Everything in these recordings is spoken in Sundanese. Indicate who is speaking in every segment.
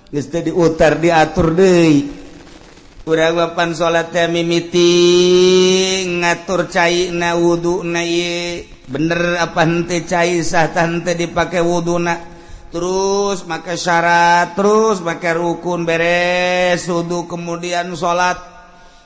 Speaker 1: geus teu diutar diatur deui. Urang papan salat teh mimiti ngatur caina wuduna ieu bener apa henteu cai sah tah henteu dipake wuduna, terus make syarat, terus make rukun beres wudu kemudian salat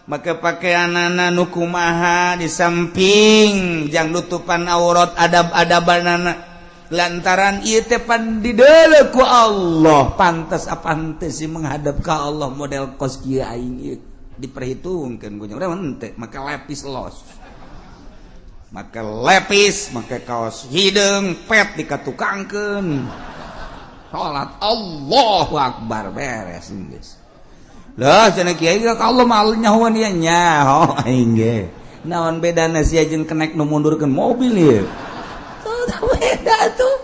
Speaker 1: make pakaianana nu kumaha di samping jang nutupan aurat adab-adabanana lantaran ieu teh pan dideuleu ku Allah pantas apa henteu sih menghadap ka Allah model kos kieu aing ieu diperhitungkeun ku urang henteu make lepis los make lepis make kaos hideung pet dikatukangkeun salat Allahu Akbar beres geus lah cenah kiai ka Allah mah nyahoan ieu nyaho aing ge naon bedana sia jeung kenek nu mundurkeun mobil ieu beda tuh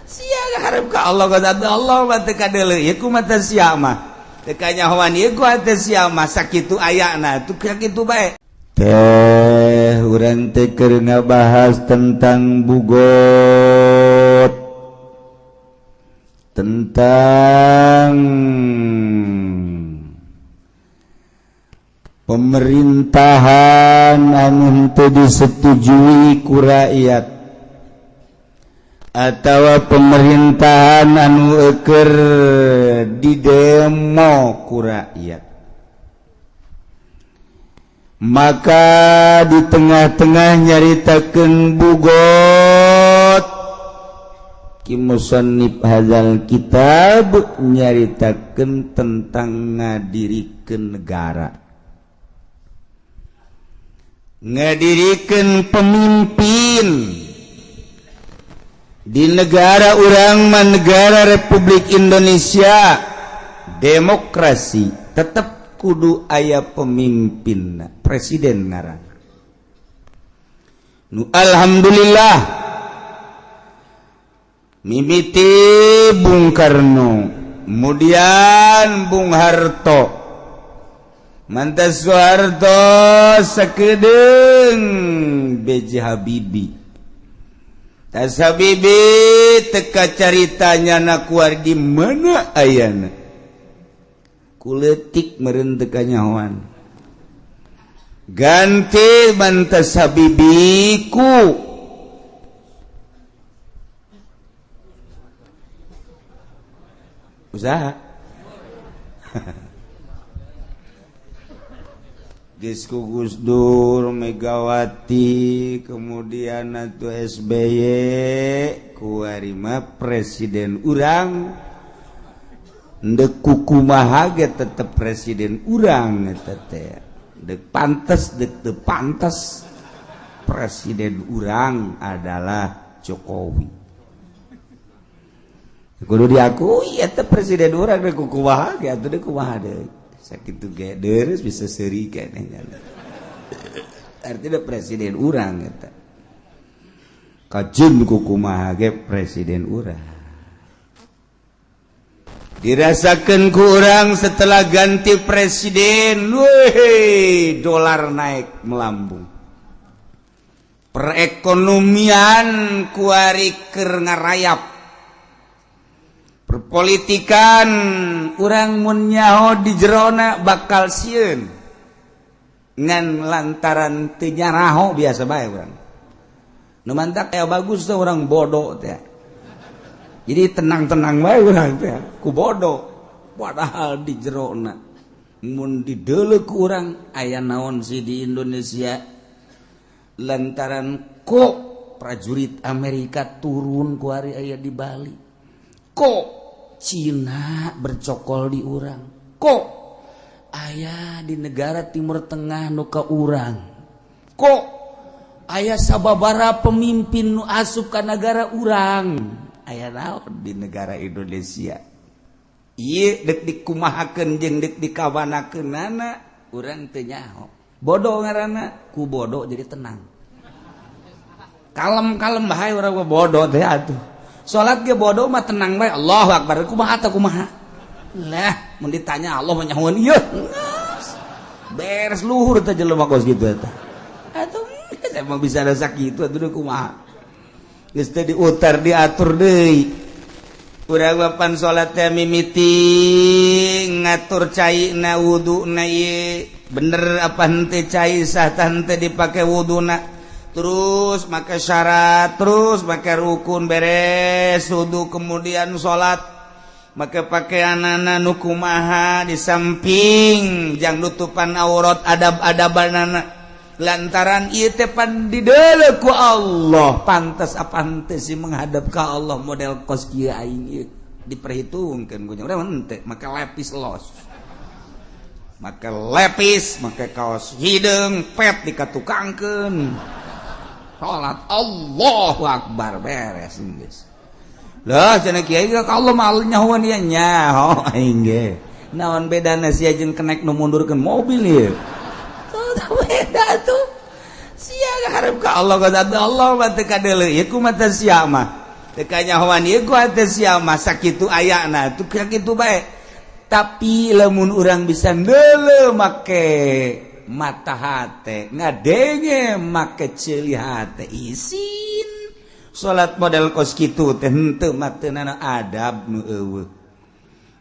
Speaker 1: sia hareup ka Allah kata Allah mah teu kadeuleu ieu kumaha teh sia mah teu kanyahoan ieu ku teh sia mah sakitu ayana tuh sakitu bae teh urang teh keur ngabahas tentang bugot tentang pemerintahan anu teu disetujui ku rakyat atawa pemerintahan anu eukeur didemo ku rakyat. Maka di tengah-tengah nyaritakeun bugot ki musannif hadzal kitab nyaritakeun tentang ngadirikeun negara, ngadirikeun pemimpin di negara urang mah negara Republik Indonesia demokrasi tetap kudu aya pemimpin presiden ngaran nu alhamdulillah mimiti Bung Karno kemudian Bung Harto mantas Soeharto sakedeung B.J. Habibie tas Habibie teka caritanya na kuar di mana ayana kuletik meureun teu kanyahoan ganti mantas Habibie ku usaha geus ku Gus Dur, Megawati, kemudian atuh SBY, kuari mah presiden urang, ndek kumaha ge tetep presiden urang eta teh. Dek pantes, dek teu pantes, presiden urang adalah Jokowi. Kudu diakui eta presiden urang dek kumaha ge atuh dek kumaha deui. Sakitu ge deres bisa seuri keneh artinya presiden urang eta kajeun ku kumaha ge presiden urang dirasakeun ku urang setelah ganti presiden weh dolar naik melambung perekonomian kuari keur ngarayap perpolitikan urang mun nyaho di jerona bakal sieun ngan lantaran teu nyaraho biasa bae urang nu mantak aya bagus teh urang bodoh teh jadi tenang-tenang bae urang teh ku bodoh padahal di jerona mun dideuleu ku urang aya naon sih di Indonesia lantaran kok prajurit Amerika turun ku hari aya di Bali kok Cina bercokol di urang kok aya di negara Timur Tengah nu ka urang kok aya sababara pemimpin nu asup ka negara urang aya naon di negara Indonesia ieu dek dikumahakeun jeung dek dikawanakeunana urang teu nyaho bodoh ngaranna ku bodoh jadi tenang kalem-kalem bae urang bodoh teh atuh salat ge bodoh mah tenang bae Allahu Akbar kumaha tah kumaha lah mun ditanya Allah mah nyahoan ieu beres luhur teh jelema kos kitu eta atuh emang bisa ada sakitu atuh kumaha geus teh diutar diatur deui urang papan salat teh mimiti ngatur cai na wudu na ye bener apa henteu cai sah teh dipake wuduna terus make syarat terus make rukun beres wudu kemudian salat make pakaianana nu kumaha di samping jang nutupan aurat adab-adabanana lantaran ieu teh pan dideuleu ku Allah pantes apa henteu sih menghadap ka Allah model kos kieu aing ieu diperhitungkeun ku urang henteu make lepis los make lepis make kaos hideung pet dikatukangkeun salat Allahu Akbar beres geus lah cenah kiai ka Allah mah nyahoan ieu nyaho aing ge naon bedana sia jeung kenek nu mundurkeun mobil ieu beda tuh sia hareup ka Allah ka Allah mah teu kadeuleu ieu kumaha teh sia mah teu kanyahoan ieu ku teh sia mah sakitu ayana tuh sakitu bae tapi lamun urang bisa ndeuleu make mata hate ngadenge make ceuli hate isin salat model kos kitu teh henteu mah teu nana adab nu eueuh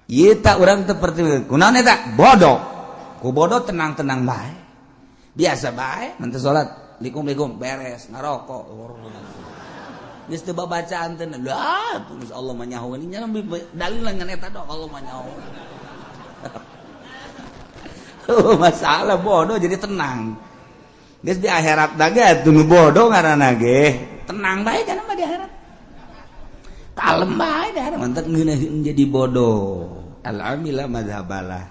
Speaker 1: ieu tak urang teu perti kunaon eta bodoh ku bodoh tenang-tenang bae biasa bae menteu salat likum-likum beres ngarokok geus teu babacaan teh lah geus Allah mah nyahoeun nya dalil ngan eta dok Allah mah nyahoeun masalah bodoh jadi tenang geus di akhirat dage atuh nu bodoh ngaranna ge tenang bae kana mah di akhirat kalem bae dah mantep ngeunaheun jadi bodoh al-amila madzhabalah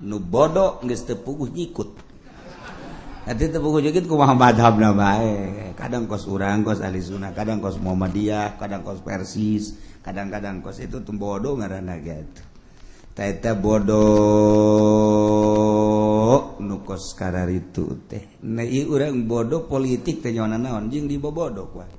Speaker 1: nu bodoh geus teu puguh nyikut ati teu puguh nyikut kumaha madzhabna bae kadang kos urang kos ahli sunnah kadang kos Muhammadiyah kadang kos Persis kadang-kadang kos itu tuh bodoh ngaranna ge eta bodoh nu kos kararitu teh na ieu urang bodoh politik teh nyawana naon jeung dibobodoh wae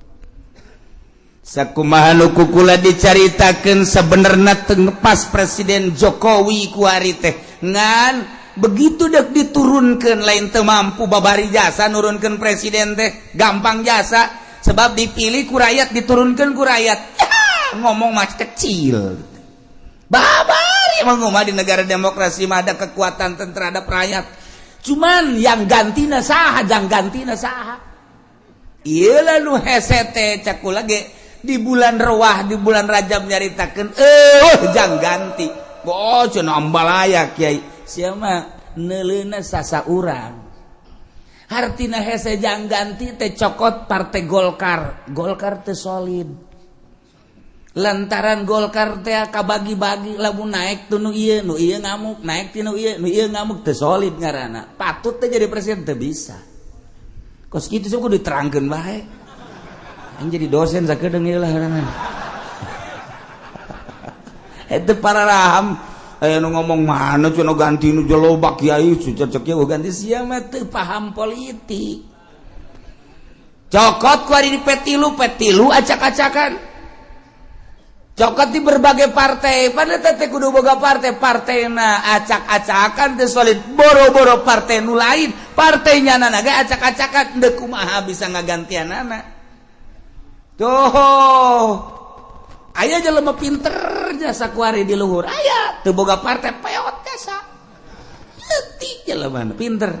Speaker 1: sakumaha nu kukula dicaritakeun sabenerna teu pas Presiden Jokowi ku ari teh ngan begitu dek diturunkeun lain teu mampu babari jasa nurunkeun presiden teh gampang jasa sebab dipilih ku rakyat diturunkeun ku rakyat ngomong mah kecil babari mah di negara demokrasi mah ada kekuatan terhadap rakyat cuman yang gantina saha jang gantina saha ieu lalu hese teh cakula ge di bulan Rewah di bulan Rajab nyaritakeun jang ganti oh cenah ambalaya kiai sia mah neuleuna sasa urang hartina hese jang ganti teh cokot partai Golkar teh solid lantaran Golkar teh kabagi-bagi lamun naik tu nu ieu ngamuk naik ti nu ieu ngamuk teu solid ngaranna patut teh jadi presiden teu bisa kos kitu sok kudu diterangkeun bae aing jadi dosen sakedeung ieu lah ngaranna eta pararaham aya nu ngomong mana cenah ganti nu jelobak kiai cecek kieu ganti sia mah teu paham politik cokot ku ari di petilu acak-acakan cokot di berbagai partai pada teh kudu boga partai-partaina acak-acakan teh solid boro-boro partai nu lain partainya nana ge acak-acakan teu kumaha bisa ngagantianana tuh aya jelema pinter jasa kuari di luhur aya teu boga partai peot jasa leutik jelema pinter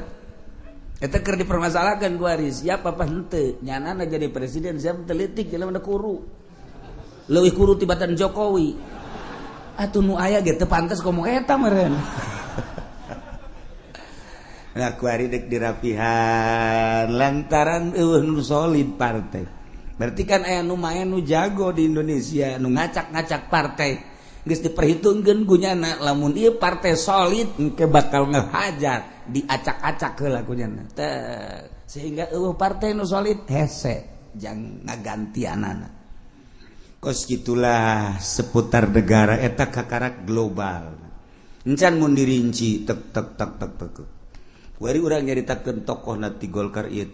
Speaker 1: eta keur dipermasalahkeun kuari siapa apa henteu nyanana jadi presiden siapa teu leutik jelema kuru leuwih kuru tibatan Jokowi atuh nu aya ge teu pantes ngomong eta meureun nah kuari dek dirapihan lantaran eueuh nu solid partai berarti kan aya nu main nu jago di Indonesia nu ngacak-ngacak partai geus diperhitungkeun gunyana lamun ieu partai solid engke bakal ngehajar diacak-acak heula gunyana teh sehingga eueuh partai nu solid hese jang ngagantianana kos gitulah seputar negara eta kakarak global encan mun dirinci tek wari urang nyaritakeun tokohna ti Golkar ieu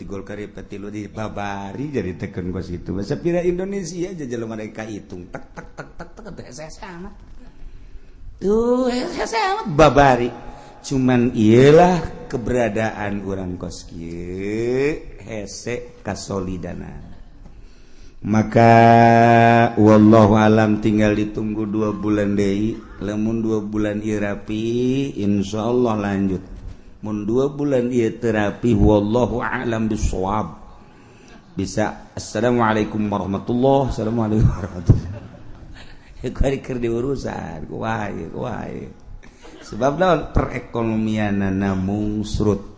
Speaker 1: petilu di babari nyaritakeun kos kitu basa pira Indonesia aja jelema mereka hitung tek hese amat tuh hese amat babari cuman iyalah keberadaan urang kos kieu hese kasolidanan maka wallahu alam tinggal ditunggu 2 bulan deui lamun 2 bulan ieu rapi insyaallah lanjut mun 2 bulan ieu teu rapi wallahu alam bissawab bisa. Assalamualaikum warahmatullahi assalamualaikum warahmatullahi kuari keur diurusan kuwae sebab naon perekonomianna mungsrut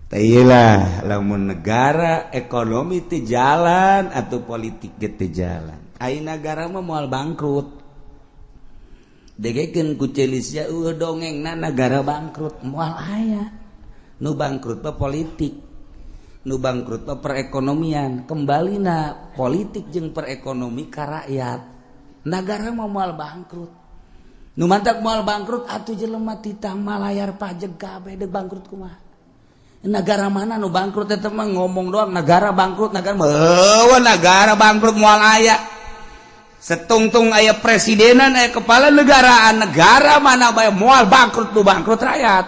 Speaker 1: Tailah lamun negara ekonomi teu jalan atau politik ge teu jalan. Ai negara mah moal bangkrut. Degekeun ku Celisya dongengna negara bangkrut moal aya. Nu bangkrut mah politik. Nu bangkrut mah perekonomian. Kembalina politik jeung perekonomi ka rakyat. Negara mah moal bangkrut. Nu mantak moal bangkrut atuh jelema titang malayar pajeg kabeh deuk bangkrut kumaha. Negara mana nu bangkrut eta mah ngomong doang negara bangkrut negara bangkrut moal aya setungtung aya presidenan aya kepala negaraan negara mana bae moal bangkrut nu bangkrut rakyat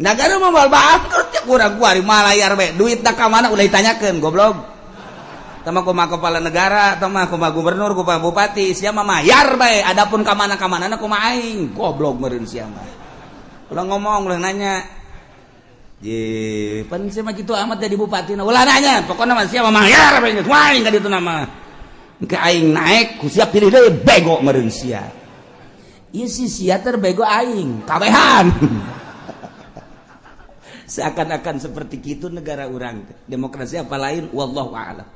Speaker 1: negara mah moal bangkrut ya kurang kuari malayar bae duitna ka mana ulah ditanyakeun goblok tama kumaha kepala negara tama kumaha gubernur kumaha bupati sia mah mayar bae adapun ka mana-na kumaha aing goblok meureun sia mah ulah ngomong, ulah nanya. Pan sia mah kitu amat jadi bupati na. Ulah nanya, pokona mah sia mah mayar bae geus wae ka ditu nama. Engke aing naek ku sia pilih deui bego meureun sia. Ieu si sia teh bego aing, kabehan. Seakan-akan seperti kitu negara urang teh. Demokrasi apa lain wallahu a'lam.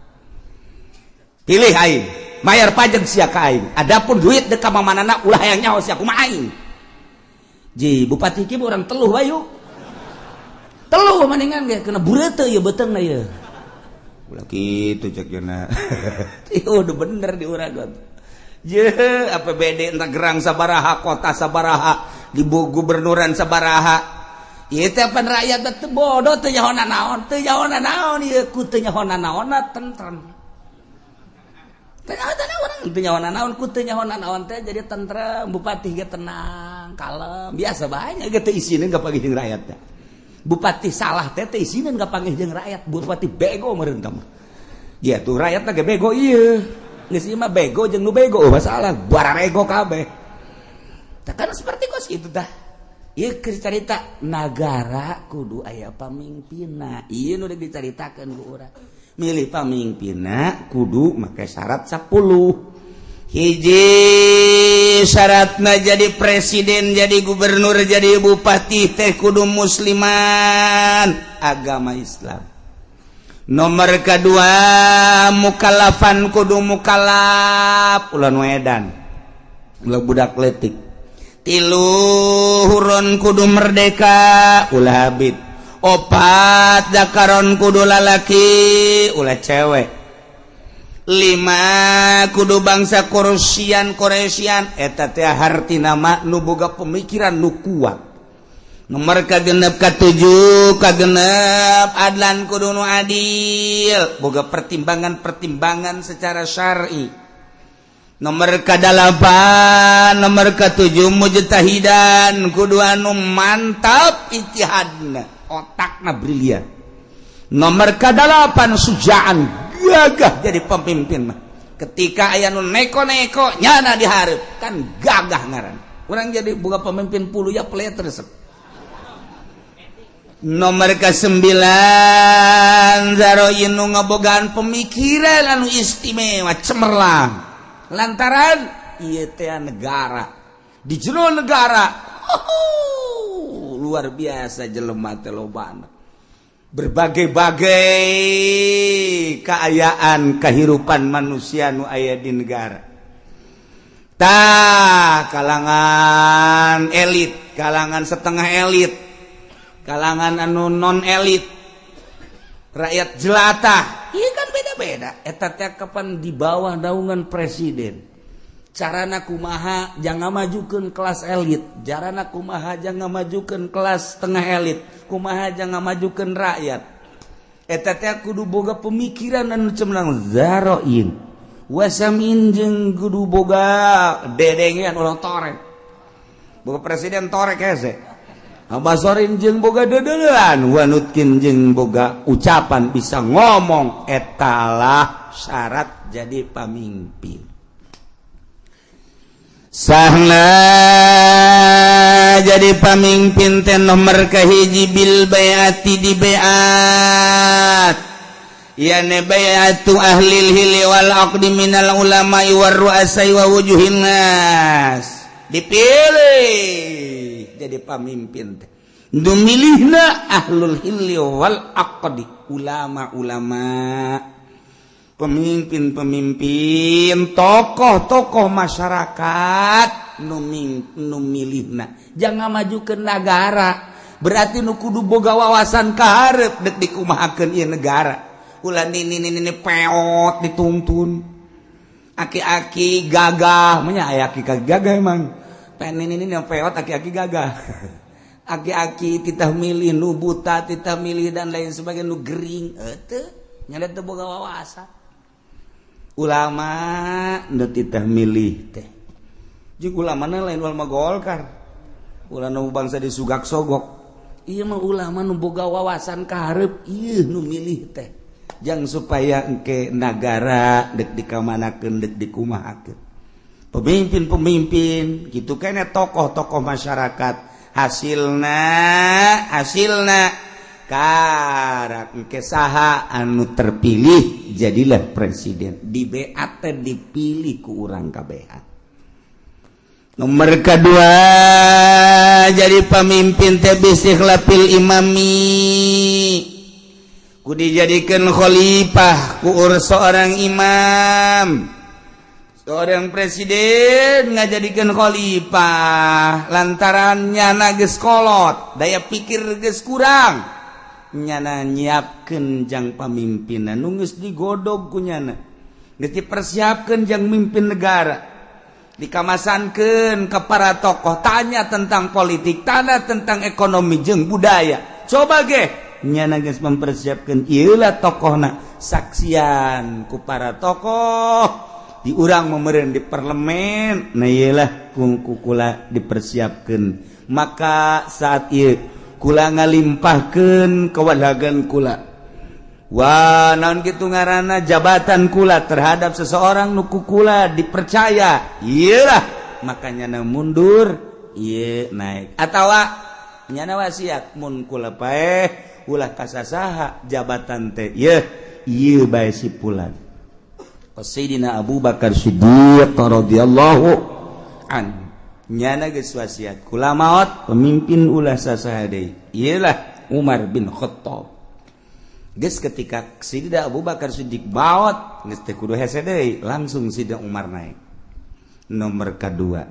Speaker 1: Pilih aing, mayar pajak sia ka aing. Adapun duit deuk ka mamanana ulah hayang nyaho sia kumaha aing. Ji bupati kieu urang teluh wae yuk. Teluh maningan ge kena bureuteu ieu beteungna ieu. Ulah kitu cek yeuna. Ieu udah bener di urang. Je APBD entah gerang sabaraha kota sabaraha di gubernuran sabaraha. Ieu teh pan rakyat teh bodoh teu nyahonna naon ieu ku teu nyahonna naonna tentrem. Teu nyahonna naon ku teu nyahonna naon teh jadi tentrem bupati ge tenang kalem biasa banyak ge teu isinin ka panggih jeung rakyat teh. Bupati salah teh teu isinin ka panggih jeung rakyat bupati bego meureun tah. Ya tuh rakyatna ge bego ieu. Geus ieu mah bego jeung nu bego masalah bararego kabeh. Tah kan seperti kos kitu tah. Ieu keur carita nagara kudu aya pamimpinna. Ieu nu dicaritakeun ku urang. Milih pamimpinna kudu make syarat 10. Hiji syaratna jadi presiden, jadi gubernur, jadi bupati teh kudu musliman, agama Islam. Nomor kedua mukallafan kudu mukallaf, ulah wedan. Ulah budak leutik. 3 huron kudu merdeka, ulah abid. 4 zakaron kudu lalaki ulah cewek. 5 kudu bangsa Koresian eta teh hartina mah nu boga pemikiran nu kuat. Nomor kagenep ka-7 kagenep adlan kudu nu adil boga pertimbangan secara syar'i. Nomor ka-8 nomor ka-7 mujtahidan kudu anu mantap ijtihadna otakna brilian. Nomor ka-8 sujaan gagah jadi pemimpin mah. Ketika aya nu neko-neko nyana dihareup kan gagah ngaran. Urang jadi boga pemimpin 10 ya pleet resep. Nomor ka-9 zaroin nu ngabogaan pemikiran anu istimewa cemerlang. Lantaran ieu teh negara. Di jero negara luar biasa jelema teh lobana. Berbagai-bagai keayaan kehidupan manusia nu aya di negara. Tah kalangan elit, kalangan setengah elit, kalangan anu non elit, rakyat jelata. Ieu kan beda-beda. Eta teh kapan di bawah naungan presiden. Carana kumaha jangan majukeun kelas elit, carana kumaha jangan majukeun kelas tengah elit, kumaha jangan majukeun rakyat. Eta teh kudu boga pemikiran anu cemerlang zaroin. Wasamin jeung kudu boga dedengean ulah torek. Boga presiden torek hese. Abasorin jeung boga dedelan wanutkin jeung boga ucapan bisa ngomong etalah syarat jadi pamimpin. Sahna jadi pamimpin teh nomor kahiji bil bai'ati di bai'at ya ne bai'atu ahlil hili wal aqdi minal ulama war ru'asai wa wujuhin nas dipilih jadi pamimpin teh dumilihna ahlul hilli wal aqdi ulama-ulama pemimpin-pemimpin tokoh-tokoh masyarakat nu milihna jangan maju ke negara berarti nu kudu boga wawasan kaharep dek dikumahakeun ieu negara ulah ini peot dituntun aki-aki gagah nya aya aki gagah emang pen ini peot aki-aki gagah aki-aki titah milih nu buta titah milih dan lain sebagainya nu gering teu nya teu boga wawasan ulama nu titah milih teh jeung ulamana lain ulama Golkar ulama bangsa disugak sogok ieu mah ulama nu boga wawasan kaharep ieu nu milih teh jang supaya engke nagara dek dikamanakeun dek dikumahakeun pemimpin-pemimpin gitu kene tokoh-tokoh masyarakat hasilna karak engke saha anu terpilih jadilah presiden di BAT dipilih ku urang kabehan. Nomor kedua jadi pemimpin teh bistikhlafil imami kudu dijadikeun khalifah ku seorang imam. Seorang presiden ngajadikeun khalifah lantaran nyana geus kolot daya pikir geus kurang nyana nyiapkeun jang pamimpinna nu geus digodog ku nyana geus dipersiapkeun jang mimpin negara dikamasankeun ke para tokoh tanya tentang politik tanya tentang ekonomi jeung budaya coba ge nyana geus mempersiapkeun ieu lah tokohna saksian ku para tokoh di urang memereun di parlemen nah ieulah kula dipersiapkeun maka saat ieu kula ngalimpahkeun kewadagan kula wah naon kitu ngaranna jabatan kula terhadap seseorang nu ku kula dipercaya ieulah makanya mundur ieu naik atawa nyana wasiat mun kula paeh ulah kasasaha jabatan teh ieu bae sipulan Sayyidina Abu Bakar Siddiq radhiyallahu anhu nyana geus wasiat kula maot pemimpin ulah sasaha deui ialah Umar bin Khattab geus ketika Sayyidina Abu Bakar Siddiq maot geus teh kudu hese deui langsung Sayyidina Umar naik nomor kedua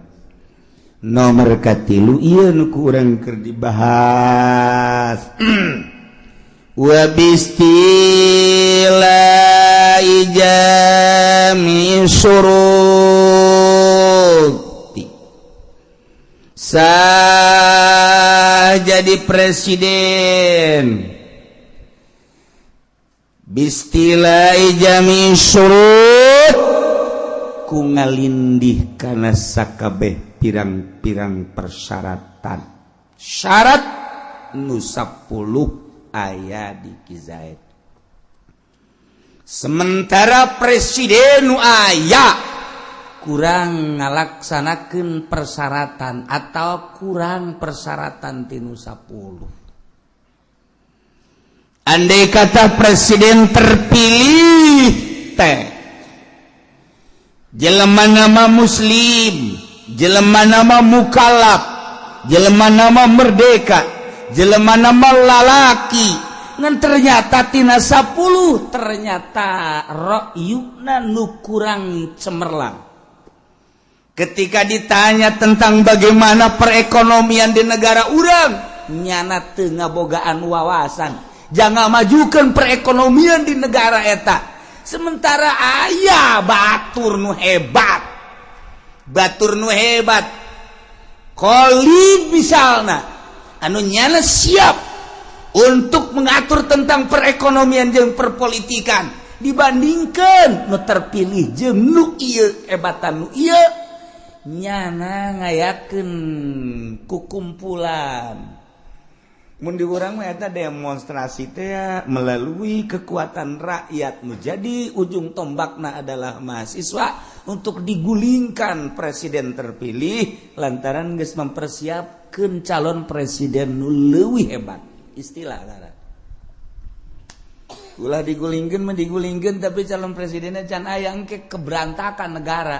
Speaker 1: nomor katilu ieu nu ku urang keur dibahas wa bistila'i jami syuruti sah jadi presiden bistila'i jami syurut ku ngalindih kana sakabeh pirang-pirang persyaratan syarat nu 10 aya di Kizaid sementara presiden nu aya kurang ngalaksanakeun persyaratan atau kurang persyaratan tinu 10 andai kata presiden terpilih teh jelema nama muslim jelema nama mukallaf jelema nama merdeka jelema nama lalaki ngan ternyata tina 10 ternyata ra'yuna nu kurang cemerlang ketika ditanya tentang bagaimana perekonomian di negara urang nyana teu ngabogaan wawasan jangan majukeun perekonomian di negara eta sementara aya batur nu hebat khalid misalna anu nyana siap untuk mengatur tentang perekonomian jeung perpolitikan dibandingkan nu terpilih jeung nu ieu hebatan nu ieu nyana ngayakeun kukumpulan mun di urang mah eta demonstrasi teh melalui kekuatan rakyat menjadi ujung tombakna adalah mahasiswa untuk digulingkan presiden terpilih lantaran geus mempersiapkeun calon presiden nu leuwih hebat istilah ngaran ulah digulingkeun mah digulingkeun tapi calon presidennya can aya engke keberantakan negara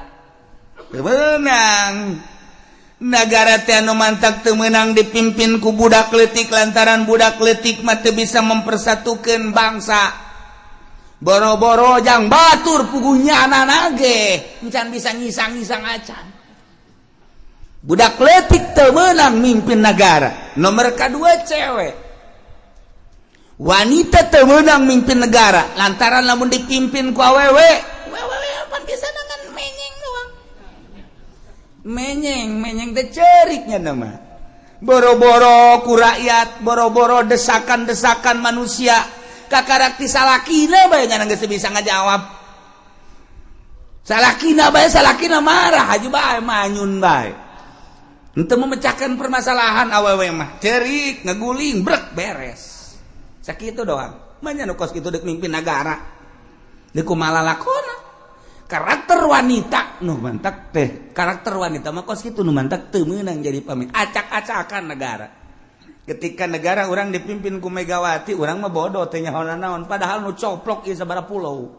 Speaker 1: teu meunang negara teh anu mantak teu meunang dipimpin ku budak leutik lantaran budak leutik mah teu bisa mempersatukeun bangsa boro-boro jang batur pugunyana ge encan bisa ngisang-ngisang acan budak leutik teu meunang mimpin negara nomor kadua cewek wanita teu meunang mimpin negara lantaran lamun dipimpin ku awewe pan bisa dengan menyeng doang menyeng teh ceriknya nama boro-boro ku rakyat boro-boro desakan-desakan manusia kakarak ti salakina bae nya geus bisa ngajawab salakina bae salakina marah aju bae manyun bae henteu memecahkan permasalahan awewe mah cerik ngaguling brek beres sakitu doang manya nu kos kitu deuk mimpin negara deuk kumaha lakona karakter wanita nu mantak teh karakter wanita mah kos kitu nu mantak teu meunang jadi pamimpin acak-acakan negara ketika negara orang dipimpin ku Megawati orang mah bodoh teh nyaho naon padahal nu coplok ieu sabaraha pulau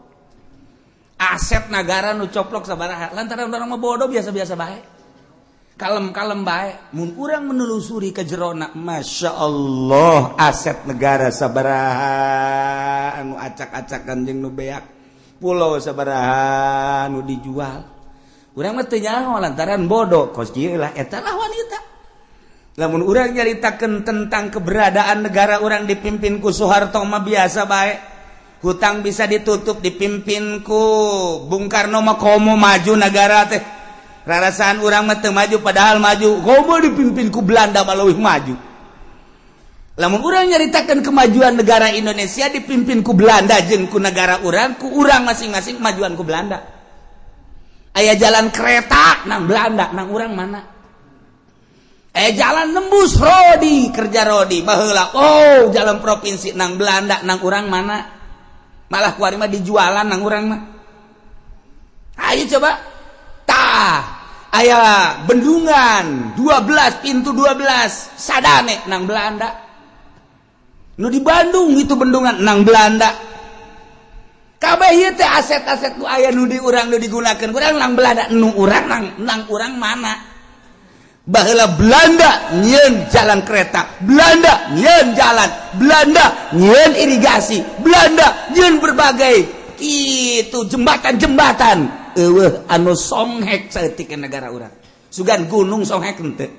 Speaker 1: aset negara nu coplok sabaraha lantaran urang mah bodoh biasa-biasa bae kalem-kalem bae mun urang menelusuri ka jerona masyaallah aset negara sabaraha anu acak-acakan jeung nu beak pulau sabaraha anu dijual urang mah teu nyaho lantaran bodoh kos kieu lah eta lah wanita lamun urang nyaritakeun tentang keberadaan negara urang dipimpin ku Soeharto mah biasa bae hutang bisa ditutup dipimpin ku Bung Karno mah komo maju negara teh rarasaan urang mah teu maju padahal maju komo dipimpin ku Belanda mah leuwih maju lamun urang nyaritakeun kemajuan negara Indonesia dipimpin ku Belanda jeung ku negara urang ku urang masing-masing kemajuan ku Belanda aya jalan kereta nang Belanda nang urang mana jalan nembus rodi kerja rodi baheula oh jalan provinsi nang Belanda nang urang mana malah kuari mah dijualan nang urang mah ayo coba tah aya bendungan 12 pintu 12 sadane nang Belanda nu di Bandung itu bendungan nang Belanda kabeh ieu teh aset-aset nu aya nu di urang nu digunakeun urang nang Belanda nu urang nang urang mana baheula Belanda nyieun jalan kereta Belanda nyieun jalan Belanda nyieun irigasi Belanda nyieun berbagai kitu jembatan-jembatan eueuh anu songhek saeutik negara urang sugan gunung songhek henteu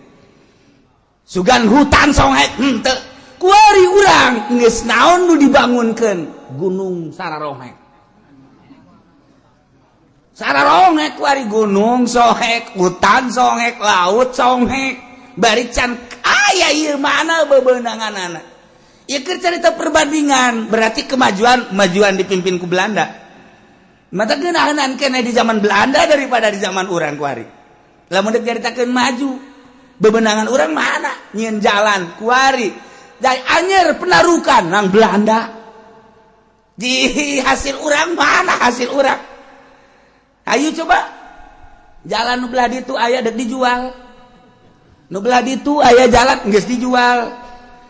Speaker 1: sugan hutan songhek henteu kuari urang geus naon nu dibangunkeun gunung Sararohek Sararohek kuari gunung songhek hutan songhek laut songhek bari can aya ieu mana bebeunanganana ieu keur carita perbandingan berarti kemajuan dipimpin ku Belanda mata geunaheun keneh di zaman Belanda daripada di zaman urang kuari lamun deuk caritakeun maju bebenangan urang mana nyieun jalan kuari dari anyer penarukan nang Belanda di hasil urang mana hasil urang ayo coba jalan nu belah ditu aya deuk dijual nu belah ditu aya jalan geus dijual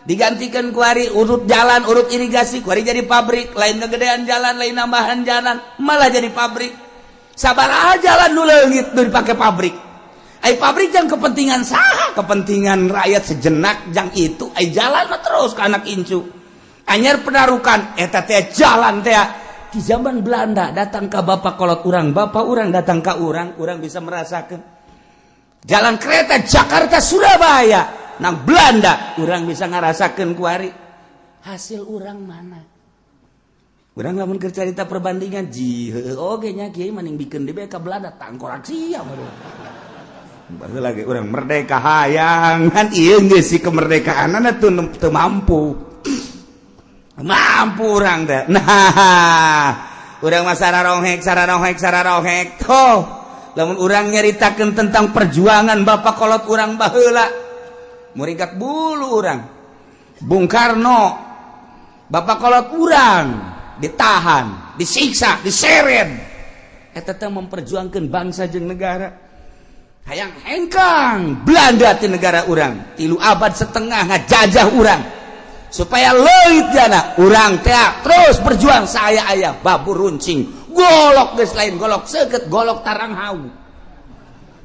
Speaker 1: digantikan kuari urut jalan urut irigasi kuari jadi pabrik lain kegedean jalan lain nambahan jalan malah jadi pabrik sabaraha jalan nu leungit nu dipake pabrik ai pabrik jang kepentingan saha kepentingan rakyat sejenak jang itu ai jalan mah terus ka anak incu anyar penarukan eta teh jalan teh di zaman Belanda datang ke bapak kolot urang bapak urang datang ke urang bisa merasakan jalan kereta Jakarta Surabaya nang Belanda urang bisa ngarasakeun kuari hasil urang mana urang lamun keur carita perbandingan jiheuh oge nya kieu maning bikeun di ka Belanda tangkorak sia baheula lagi urang merdeka hayang kan ieu geus si kemerdekaanna teu mampu urang teh nah urang mah sararohek toh lamun urang nyaritakeun tentang perjuangan bapak kolot urang baheula muringkak bulu urang Bung Karno Bapak kolot urang ditahan, disiksa, diseret. Eta teh memperjuangkan bangsa jeung negara. Hayang hengkang Belanda ti negara urang 3 abad setengah ngajajah urang supaya leuit jana urang teh terus berjuang saya aya babur runcing golok geus lain golok seukeut golok tarang hau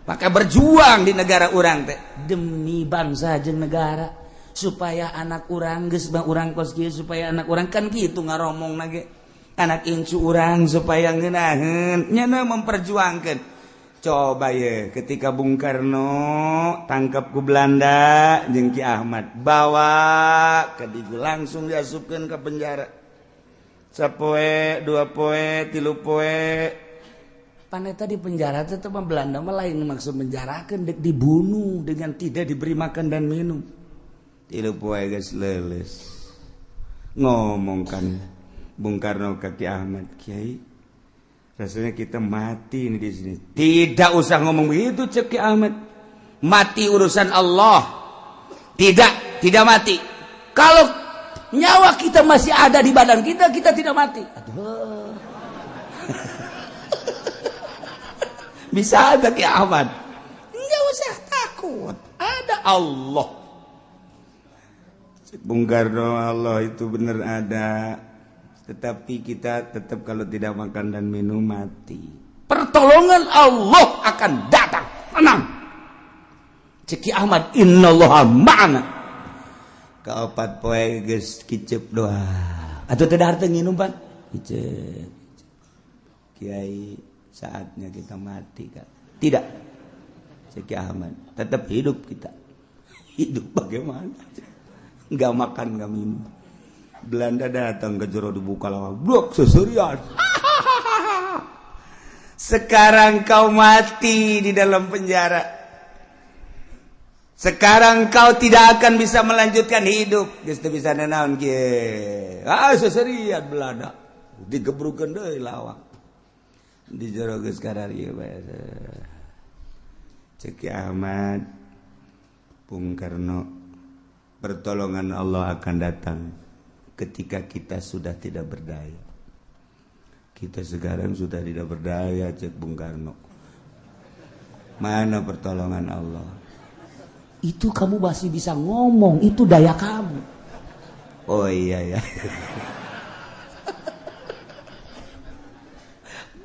Speaker 1: maka berjuang di negara urang teh demi bangsa jeung negara supaya anak urang geus urang kos kieu supaya anak urang kan kitu ngaromongna ge anak incu urang supaya ngeunaheun nyana memperjuangkeun. Coba ya ketika Bung Karno tangkap ku Belanda jeung Ki Ahmad bawa ke digu langsung diasupkeun ke penjara. Sapoe, 2 poe, 3 poe. Paneta di penjara teh mah Belanda mah lain maksud menjarakeun dek dibunuh dengan tidak diberi makan dan minum. 3 poe geus leuleus. Ngomongkan Bung Karno ke Ki Ahmad, Kiai rasanya kita mati ini di sini. Tidak usah ngomong begitu cek Ki Ahmad. Mati urusan Allah. Tidak mati. Kalau nyawa kita masih ada di badan kita, kita tidak mati. Aduh. Bisa ada Ki Ahmad. Enggak usah takut. Ada Allah. Cek Bung Karno, Allah itu benar ada. Tetapi kita tetap kalau tidak makan dan minum mati. Pertolongan Allah akan datang. Tenang. Ceki Ahmad, innallaha ma'ana. Kaopat poe geus kicep doa. Atuh teh harteu nginum pan? Kicep. Kiai, saatnya kita mati kan? Tidak. Ceki Ahmad, tetap hidup kita. Hidup bagaimana? Enggak makan, enggak minum. Belanda datang ke jero dibuka lawang blok seserian. Sekarang kau mati di dalam penjara. Sekarang kau tidak akan bisa melanjutkan hidup. Geus teu bisa nanaon kieu. Seserian Belanda. Digebrukeun deui lawang. Di jero geus kararieu bae. Cek Ahmad Bung Karno, pertolongan Allah akan datang ketika kita sudah tidak berdaya. Kita sekarang sudah tidak berdaya, cek Bung Karno. Mana pertolongan Allah? Itu kamu masih bisa ngomong, itu daya kamu. Oh iya ya.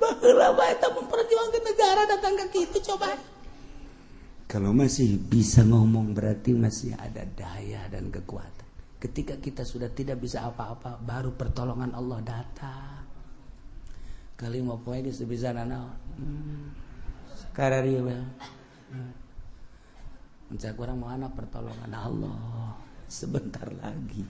Speaker 1: Baheula bae eta memperjuangkan negara datang ke kitu coba. Kalau masih bisa ngomong berarti masih ada daya dan kekuatan. Ketika kita sudah tidak bisa apa-apa, baru pertolongan Allah datang. Kali mau poe geus bisa nanaon. Kararieu bae. Mencak urang mana pertolongan Allah sebentar lagi.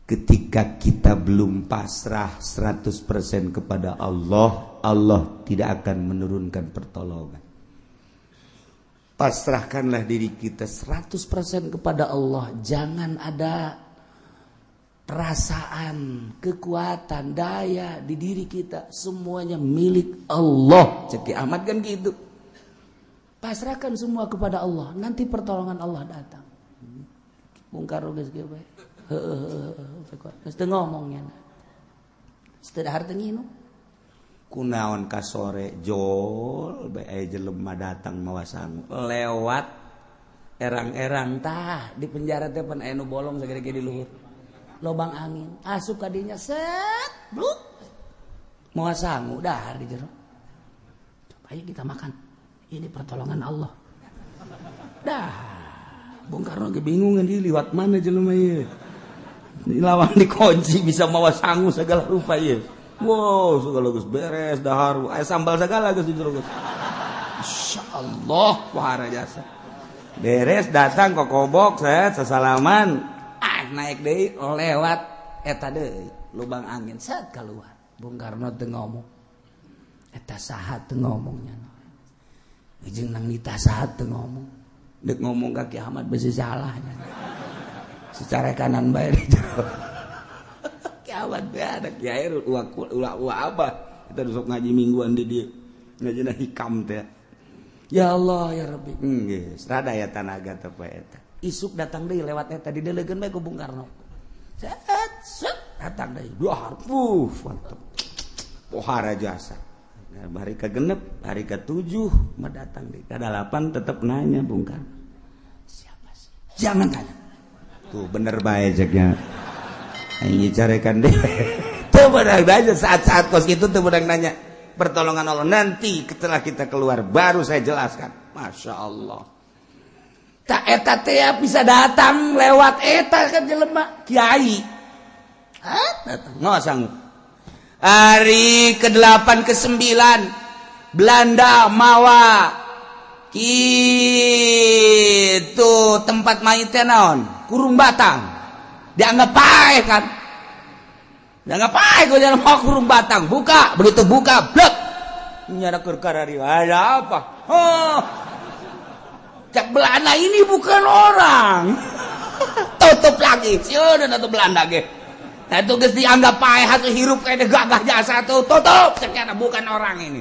Speaker 1: Ketika kita belum pasrah 100% kepada Allah, Allah tidak akan menurunkan pertolongan. Pasrahkanlah diri kita 100% kepada Allah. Jangan ada perasaan, kekuatan, daya di diri kita. Semuanya milik Allah. Ceki Ahmad kan gitu. Pasrahkan semua kepada Allah. Nanti pertolongan Allah datang. Bung Karno geus kieu bae. Geus teu ngomongnya. Teu dahar teu nginum. Kunaon ka sore jol bae aya jelema datang mawa sangu lewat erang-erang tah di penjara teh pan aya nu bolong sagede-gede di luhur lobang angin asup ka dinya set bluk mawa sangu dahar di jero. Ayo kita makan, ini pertolongan Allah. Dah Bung Karno ge bingung di liwat mana jelema ieu di lawang dikunci bisa mawa sangu segala rupa ieu. Wow, segala geus beres, dahar, aya sambal segala geus di jero geus. Insyaallah wahara jasa. Beres datang kokobok set sasalaman, naik deui lewat eta deui lubang angin set keluar. Bung Karno teu ngomong. Eta saha teu ngomongnya. Jeung nang nita saha teu ngomong. Deuk ngomong ka Ki Ahmad besi salahnya. Secara kanan bae di jero. Kiamat teh ada kiai ulah abah kita sok ngaji mingguan di dieu ngajina hikam teh ya Allah ya Rabbi geus rada aya tanaga teh poe eta isuk datang deui lewat eta didelegeun bae ku Bung Karno datang deui duhar mantep pohara jasa hari ke-6 hari ke-7 mah datang deui ka-8 tetep nanya Bung Karno siapa sih jangan tanya tuh bener bae ceknya aing carekan deh teu beudang nanya saat-saat kos kitu teu beudang nanya pertolongan Allah nanti setelah kita keluar baru saya jelaskan. Masya Allah tak eta teh bisa datang lewat eta kan jelema kiai datang nggak sanggup hari ke-8 ke-9 Belanda mawa kitu tempat mayitnya naon Kurung Batang dianggap paeh kan dianggap paeh kok jangan mau Kurung Batang buka begitu buka blok nyana kerkarari ada apa cak Belanda ini bukan orang tutup lagi sieunan atuh Belanda ge nah itu geus dianggap paeh hasil hirup kayak gagah jasa tuh tutup sekian bukan orang ini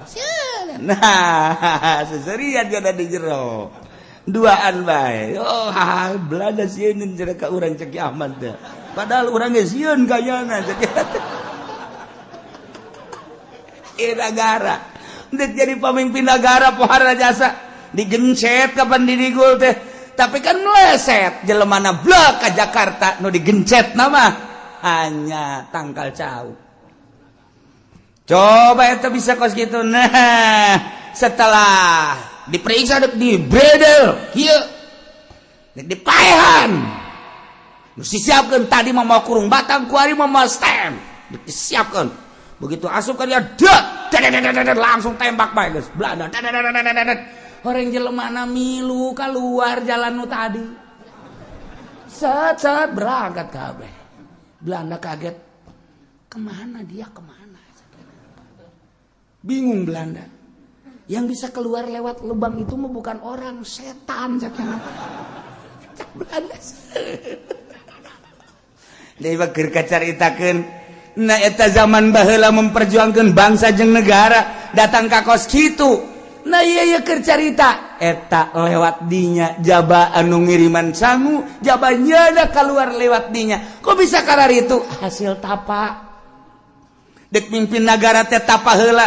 Speaker 1: sieunan nah seserian ada di jero duaan bae Belanda sieun cenah ka urang cek Ahmad teh padahal urang ge sieun gayana cek negara untuk jadi pemimpin negara pohara jasa digencet kapan didigul teh tapi kan meleset jelemana blok ke Jakarta nu digencet nama hanya tangkal cau coba itu bisa kos gitu nah setelah diperiksa di bredel kieu dipaehan disiapkeun tadi mau Kurung Batang kuari mau stem disiapkeun begitu asup ka dia langsung tembak bae geus Belanda orang jelemana milu keluar jalan nu tadi set berangkat kabeh Belanda kaget kemana bingung Belanda yang bisa keluar lewat lubang itu mah bukan orang setan cak Belanda deui keur kacaritakeun nah eta zaman baheula memperjuangkan bangsa jeung negara datang ka kos kitu nah ieu keur carita eta lewat dinya jaba anu ngiriman sangu jabanya da keluar lewat dinya kok bisa karar itu hasil tapa dek mimpin negara teh tapa heula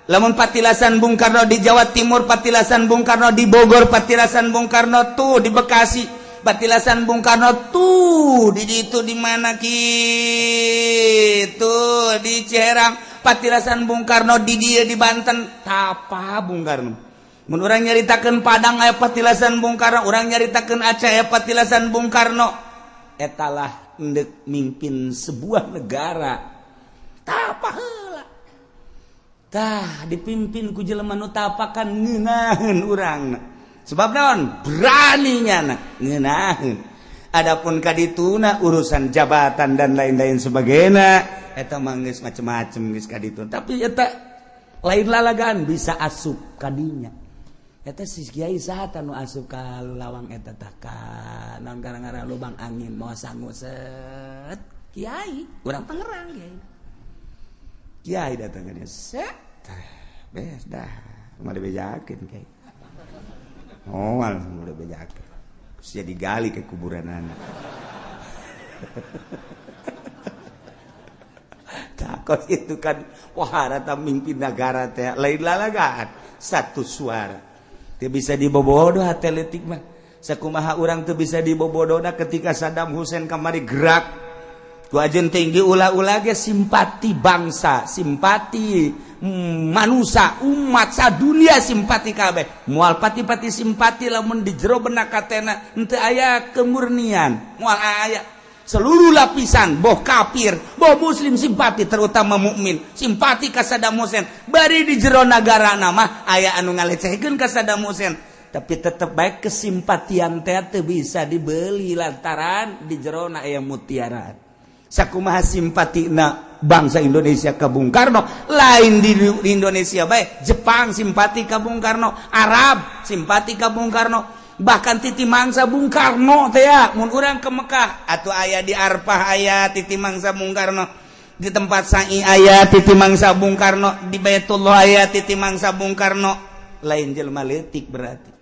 Speaker 1: lamun patilasan Bung Karno di Jawa Timur patilasan Bung Karno di Bogor patilasan Bung Karno tuh di Bekasi patilasan Bung Karno tuh di itu di mana gitu di Ciherang patilasan Bung Karno di dia di Banten tapa Bung Karno mun urang nyaritakeun Padang aya patilasan Bung Karno urang nyaritakeun Aceh aya patilasan Bung Karno etalah endek mimpin sebuah negara tapa heula tah dipimpin ku jelema nu tapakan ngeunaheun urangna sebab naon beraninya ngeunaheun adapun kadituna urusan jabatan dan lain-lain sebagainya eta mah geus macem-macem geus kaditu tapi eta lain lalagan bisa asup kadinya eta si kiai saha nu asup ka lawang eta tah ka naon garang-garang lubang angin moal sangu set kiai urang Tangerang kiai datang ka dia set beres dah moal dibejakeun kiai moal udah bejakeun sia digali ke kuburanana takut itu kan wahara mimpin negara teh lain lalagaan satu suara teu bisa dibobodoh atletik mah sakumaha urang teu bisa dibobodohna ketika Saddam Hussein kamari gerak ku ajeun tinggi ulah-ulah ge simpati bangsa simpati manusia umat sadunia simpati kabeh moal pati-pati simpati lamun di jero benak katena henteu aya kemurnian moal aya seluruh lapisan boh kafir boh muslim simpati terutama mukmin simpati ka Saddam Hussein bari di jero nagara mah aya anu ngalecehkeun ka Saddam Hussein tapi tetep baik kesimpatian teh teu bisa dibeli lantaran di jero na aya mutiara sakumaha simpatina bangsa Indonesia ka Bung Karno lain di Indonesia bae Jepang simpati ka Bung Karno Arab simpati ka Bung Karno bahkan titi mangsa Bung Karno teh ya mun urang ke Mekah atuh aya di Arfah aya titi mangsa Bung Karno di tempat Sa'i aya titi mangsa Bung Karno di Baitullah aya titi mangsa Bung Karno lain jelema leutik berarti.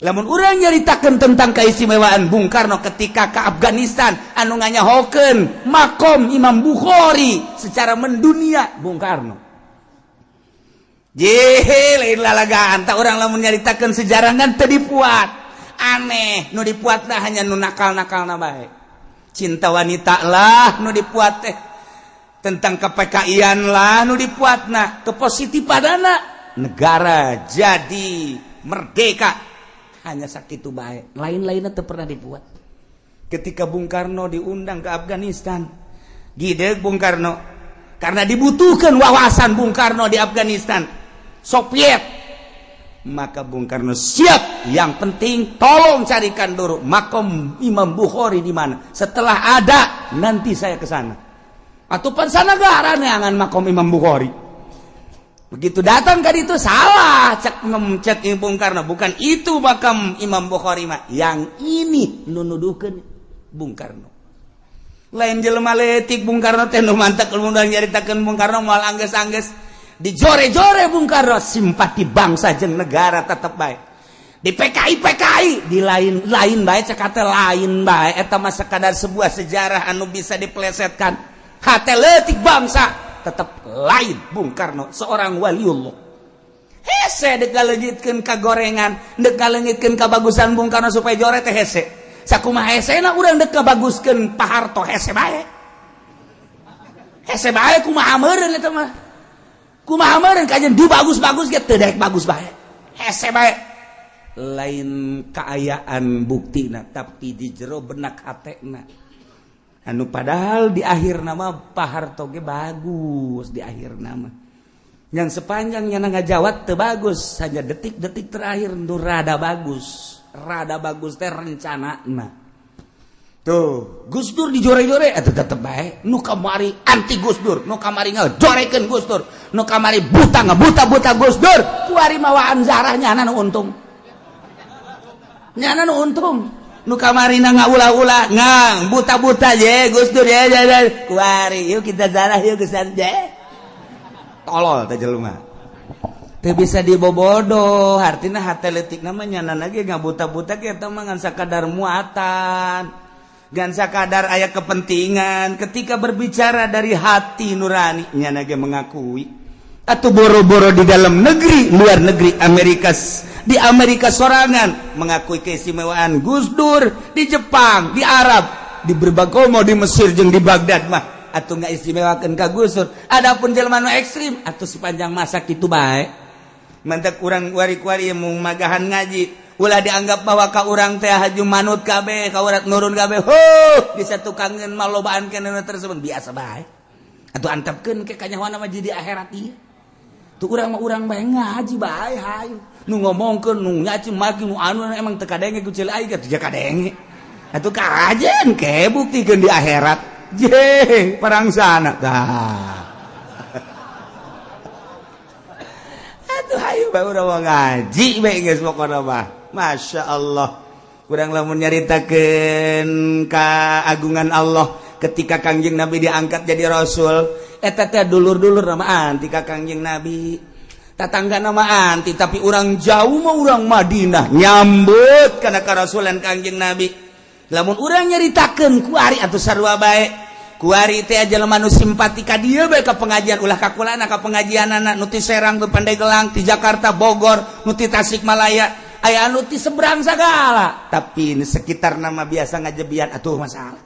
Speaker 1: Lamun urang nyaritakeun tentang keistimewaan Bung Karno ketika ke Afghanistan anu nganyahokeun makom Imam Bukhari secara mendunia Bung Karno. Jehe lain lalagaan tak urang lamun nyaritakeun sejarah ngan teu dipuat. Aneh, nu dipuatna hanya nu nakal-nakalna bae. Cinta wanita lah nu dipuat teh. Tentang KPKI-an lah nu dipuatna, kepositifanana negara jadi merdeka. Hanya sakitu bae, lain-lainnya teu pernah dibuat. Ketika Bung Karno diundang ke Afghanistan, gideg Bung Karno, karena dibutuhkan wawasan Bung Karno di Afghanistan, Soviet, maka Bung Karno siap. Yang penting tolong carikan dulu makom Imam Bukhari di mana. Setelah ada, nanti saya ke sana. Atau pansanagara neangan makom Imam Bukhari. Begitu datang ke itu salah cek Bung Karno, bukan itu makam Imam Bukhari mah, yang ini nunuduhkeun Bung Karno. Lain jelema leutik Bung Karno teh nu mantek mun nyaritakeun Bung Karno moal anggeus-anggeus dijore-jore Bung Karno simpati bangsa jeung negara tetep bae. Di PKI di lain bae cek ate lain bae eta mah sekadar sebuah sejarah anu bisa diplesetkan. Hate leutik bangsa tetap lain Bung Karno seorang waliullah. Hese dek galengitkeun ka gorengan, dek galengitkeun ka bagusan Bung Karno supaya jore teh hese. Sakumaha hesena urang dek kabaguskeun Pak Harto hese bae. Hese bae kumaha meureun eta mah. Kumaha meureun kajen dibagus-bagus ge teu daek bagus bae. Hese bae. Lain kaayaan buktina tapi di jero benak hatena. Anu padahal di akhir nama Pak Harto ge bagus di akhir nama. Yang sepanjangnya ngajawab teu bagus, hanya detik-detik terakhir nu rada bagus. Rada bagus teh rencanana. Tuh, Gus Dur dijore-jore eta tetep bae. Nu kamari anti Gus Dur, nu kamari ngajorekeun Gus Dur, nu kamari buta Gus Dur. Kuari mawaan zarah nyana nu untung. Nyana nu untung. Nu kamarina ngaula-ula ngang buta-buta je Gus Dur ya kuari yuk kita zarah yuk kesan je tolol teh jelema teu bisa dibobodoh artina hate leutik namanya nana ge ngabuta-buta ge eta mah ngan sakadar muatan ngan sakadar aya kepentingan ketika berbicara dari hati nurani nyana ge mengakui atau boro-boro di dalam negeri luar negeri di Amerika sorangan mengakui keistimewaan Gus Dur, di Jepang, di Arab, di berbagai mau di Mesir jeung di Baghdad mah atuh nggak istimewakeun ka Gus Dur. Adapun jelema nu ekstrim atuh sepanjang masa kitu bae. Mantek urang kuari-kuari mung magahan ngaji, ulah dianggap bahwa ka urang teh haju manut kabeh, ka urat nurun kabeh. Bisa tukangeun malobaan kenana tersebut biasa bae. Atuh antepkeun ke kanyawana mah jadi akhirat ieu. Tuh urang mah urang bae ngaji bae hayu. Nu ngomongkeun nu nyaci maki nu anu emang teu kadenge ku ceul aing teh kadenge. Atuh kajen ke buktikeun di akhirat. Je, perang sana tah. Atuh hayu bae urang ngaji bae geus pokona mah. Masyaallah. Urang lamun nyaritakeun kaagungan Allah ketika Kangjeng Nabi diangkat jadi rasul, eta teh dulur-dulur nama anti ka Kangjeng Nabi. Tatangga nama anti tapi orang jauh mah orang Madinah nyambut kana karasulan Kangjeng Nabi. Lamun urang nyaritakeun kuari atuh sarua bae. Kuari teh jelema nu simpati ka dieu bae ka pengajian ulah kakulana ka pengajianana nu ti Serang tu Pandeglang ti Jakarta Bogor nu ti Tasikmalaya aya anu ti seberang sagala tapi sekitar nama biasa ngajebian atuh masalah.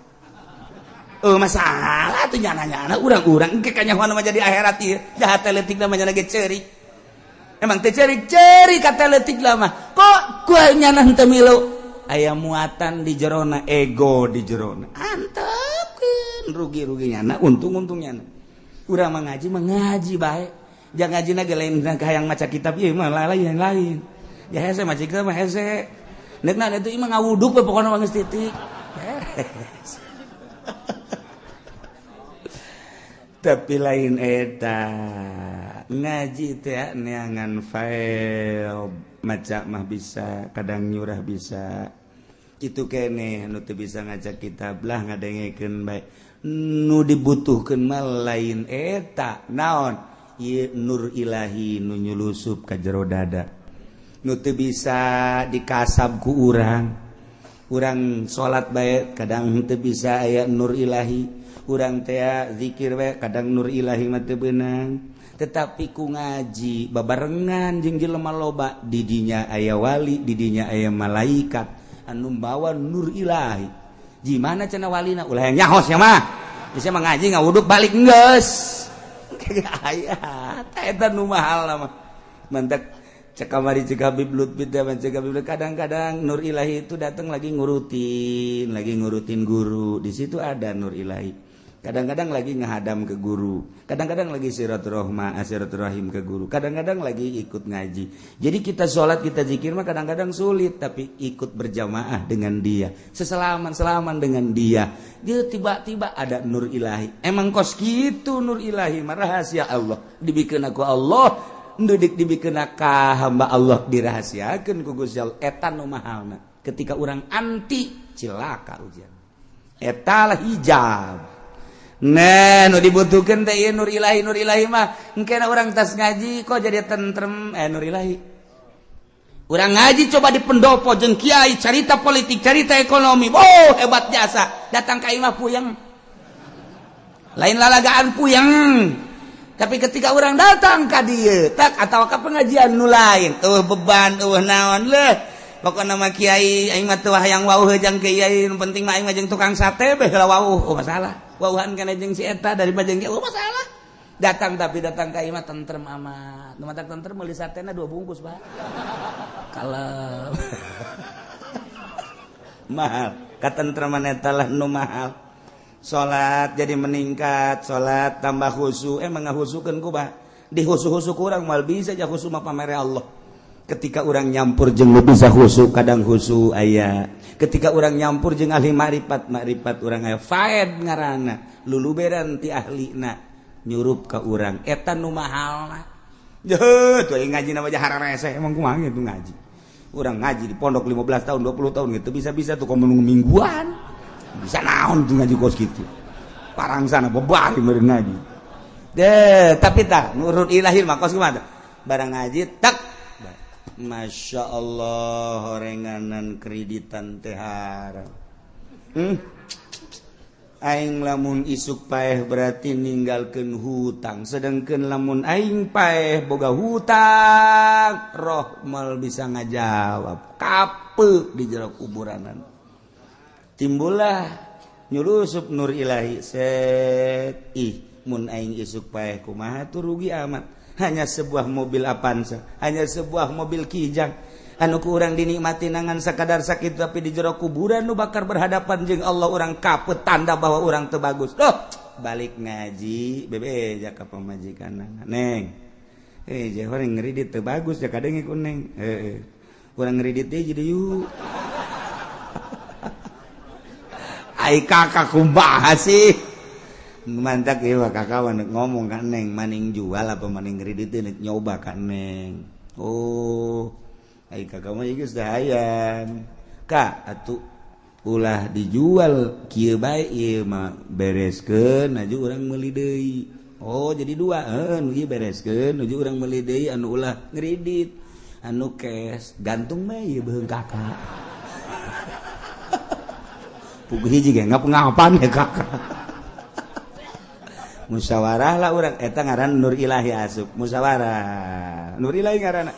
Speaker 1: Masalah tuh nyana-nyana urang-urang engke kanyahoan mah jadi akhirat ieu jahat leutik namanya ge ceurik. Emang teh ceurik kata leutik lah mah. Kok kuah nyana henteu milu aya muatan di jerona ego di jerona. Antepkeun rugi-rugi nyana untung-untung nyana. Urang mah ngaji bae. Jangan ngajina ge lain hayang maca kitab ieu mah lain. Ya hese maca kitab mah hese. Neukna itu mah ngawuduk we pokona mah geus titik. Tapi lain eta ngaji teh neangan file maca mah bisa kadang nyurah bisa kitu keneh nu teu bisa ngaca kitab lah ngadengekeun bae nu dibutuhkeun mah lain eta naon ieu nur ilahi nu nyulusup ka jero dada nutu bisa dikasabku urang salat bae kadang teu bisa aya nur ilahi urang teh zikir we kadang nur ilahi mah teu beunang tetapi ku ngaji babarengan jeung jelema loba di dinya aya wali di dinya aya malaikat anu bawa nur ilahi gimana cenah walina ulah yang nyahos ya mah bisa mah ngaji ngawuduk balik geus aya eta nu mahal mah mantek cek kamari cek Habib Lutfi cek Habib kadang-kadang nur ilahi itu datang lagi ngurutin guru di situ ada nur ilahi kadang-kadang lagi ngehadam ke guru kadang-kadang lagi silaturahim ke guru kadang-kadang lagi ikut ngaji jadi kita sholat kita zikir mah kadang-kadang sulit tapi ikut berjamaah dengan dia seselaman dengan dia tiba-tiba ada nur ilahi emang kos gitu nur ilahi mah rahasia Allah dibikin aku Allah ndudik dibikin ka hamba Allah dirahasiakeun ku Gusti Allah eta nu mahalna ketika orang anti cilaka ujian eta lah hijab nah nu dibutuhkeun teh ieu nur ilahi mah engke urang tas ngaji kok jadi tentrem nur ilahi urang ngaji coba di pendopo jeung kiai carita politik carita ekonomi hebat jasa datang ka imah puyeng lain lalagaan puyeng tapi ketika orang datang ka dieu tak atawa ka pengajian nu lain beban naon leh pokona mah kiai aing mah teu hayang wauh jeung kiai nu penting mah aing mah jeung tukang sate beh heula wauh masalah wauhan kana jeung si eta daripada jeung kiai masalah datang ka imah tentrem amat nu matak tentrem meuli satena 2 bungkus Pak kalem mahal katentreman eta lah nu mahal salat jadi meningkat salat tambah khusyuk mangahuseukeun ku bah di khusyuk urang mal bisa ja khusyuk mah pamere Allah ketika urang nyampur jeung nu bisa khusyuk kadang khusyuk aya ketika urang nyampur jeung ahli makrifat urang aya faed ngaranna luluberan ti ahlina nyurup ka urang eta nu mahalna jeuh tuh ngaji na mah jahar reseh emang kumaha gitu ngaji urang ngaji di pondok 15 tahun 20 tahun gitu bisa-bisa tuh komo mingguan bisa naon tuh ngaji kos gitu parang sana bebari meureun ngaji tapi tak nurut ilahi mah kos kumaha barang ngaji tak Masya Allah horenganan kreditan teh haram aing lamun isuk paeh berarti ninggalkeun hutang sedengkeun lamun aing paeh boga hutang roh mal bisa ngajawab kapeuk di jero kuburanan timbullah nyurusup nur ilahi set mun aing isuk paeh kumaha tuh rugi amat hanya sebuah mobil Avanza hanya sebuah mobil Kijang anu ku urang dinikmati nangan sakadar sakit tapi di jero kuburan nu bakar berhadapan jeung Allah urang kaput tanda bahwa urang teu bagus balik ngaji bebe ja ka pamajikanna neng jah urang ngridit teu bagus ja kadenge ku neng urang ngridit deui jadi yuk ai kakak kumaha sih mantak ieu kakak ngomong ka neng maning jual apa maning kredit nyoba ka neng ai kakak mah geus dahayan ka atuh ulah dijual kieu bae ieu mah bereskeun aju urang meuli deui jadi 2 nu ieu bereskeun aju urang meuli deui anu ulah kredit anu cash gantung mah ieu beung kakak puguh hiji ge ngap-ngapan ya kakak musyawarah lah urang eta ngaran nur ilahi asup musyawarah nur ilahi ngaranna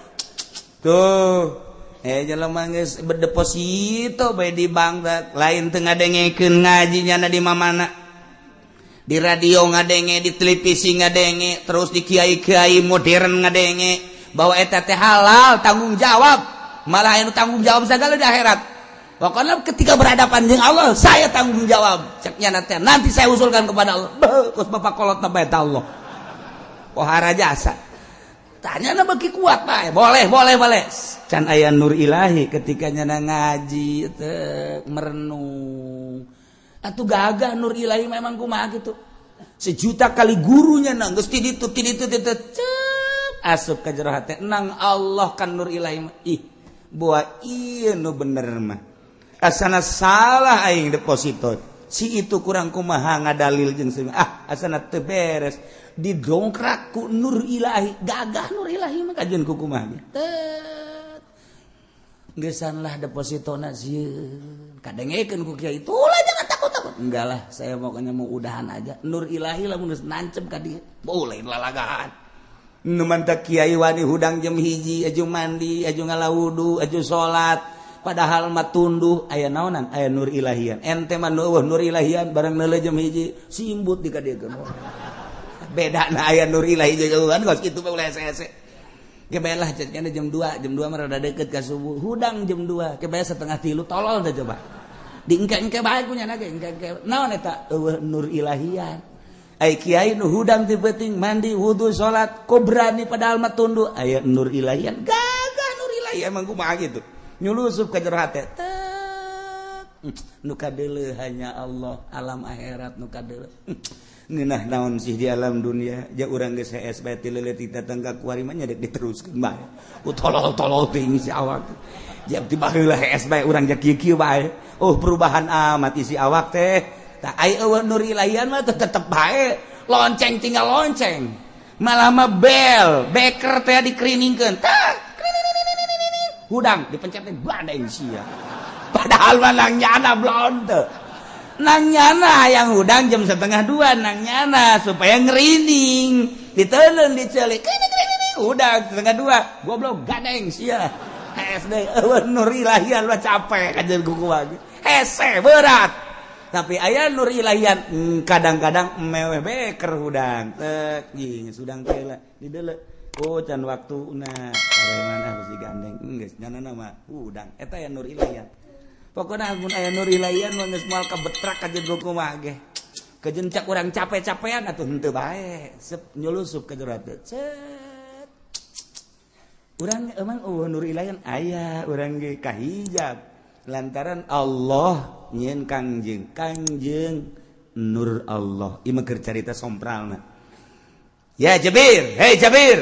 Speaker 1: tuh jelema geus berdeposito bae di bank lain teu ngadengekeun ngaji nyana di mamana di radio ngadenge di televisi ngadenge terus di kiai-kiai modern ngadenge bahwa eta teh halal tanggung jawab malah anu tanggung jawab sagala di akhirat. Pokoknya ketika berhadapan dengan Allah, saya tanggung jawab. Ceknya nanti saya usulkan kepada Allah. Kos bapak kolot nabai Allah. Pohara jasa. Tanya na bagi kuat pak. Boleh. Can aya nur ilahi ketika nyana ngaji, merenung. Atuh gagah nur ilahi memang kumaha gitu. 1.000.000 kali gurunya nang geus tiditu asup ka jero hate. Nang Allah kan nur ilahi. Buah ieu nu bener mah. Asana salah aing deposito si itu kurang kumaha ngadalil jeung asana teu beres didongkrak ku nur ilahi gagah nur ilahi mah kajian ku kumaha gesanlah depositona sieun kadengekeun ku kiai itulah jangan takut enggak lah saya pokoknya mau udahan aja nur ilahi lamun geus nancep ka dieu boleh lalagahan nu mantap kiai wani hudang jam 1 aju mandi aju ngalawudu aju salat padahal mah tunduh aya naonan aya nur ilahian ente mah nur ilahian barang neuleuh jam 1 simbut di ka dieu bedana aya nur ilahi jauhan kos kitu mah ulah hese-hese kebelah ceknya jam 2 mah rada deket ka subuh hudang jam 2 kebelah setengah 3 tolol teh coba diengke-engke bae ku nya ge engke naon eta nur ilahian ai kiai nu hudang ti penting mandi wudu salat ko berani padahal mah tunduh aya nur ilahian gagah nur ilahian emang kumaha gitu nyulusup ka jero hate nu kadeuleuh hanya Allah alam akhirat nu kadeuleuh ngeunah naon sih di alam dunia ja urang geus hees bae ti leuleut datang ka kuari mah nya dek diteruskeun bae tolol-tolol teuing si awak ja ti baheula hees bae urang ja kieu-kieu bae perubahan amat isi awak teh tah ai eueuh nur ilahian mah tetep bae lonceng tinggal lonceng malah mah bel beker teh dikriningkeun tak hudang dipencet teh badeng sia padahal mah nang nyana blon teu nang nyana yang hudang jam 1:30 nang nyana supaya ngerining diteuleun diceulik hudang 1:30 goblok gadeng sia SD nur ilahian mah capek kajeun kuku lagi hese berat tapi aya nur ilahian kadang-kadang meweh beker hudang tek geus hudang teh lah dideuleuh can waktuna sareman harus digandeng geus nyanana mah hudang eta aya nur ilahian pokoknya mun aya nur ilahian mah geus moal kabetrak ka jeung kumaha ge kejeun cak urang capek-capean atuh henteu bae sep nyulusup ka jero teh cet urang emang nur ilahian aya urang ge kahijab lantaran Allah nyieun kangjeng nur Allah ieu mah keur carita sompralna ya Jabir hei Jabir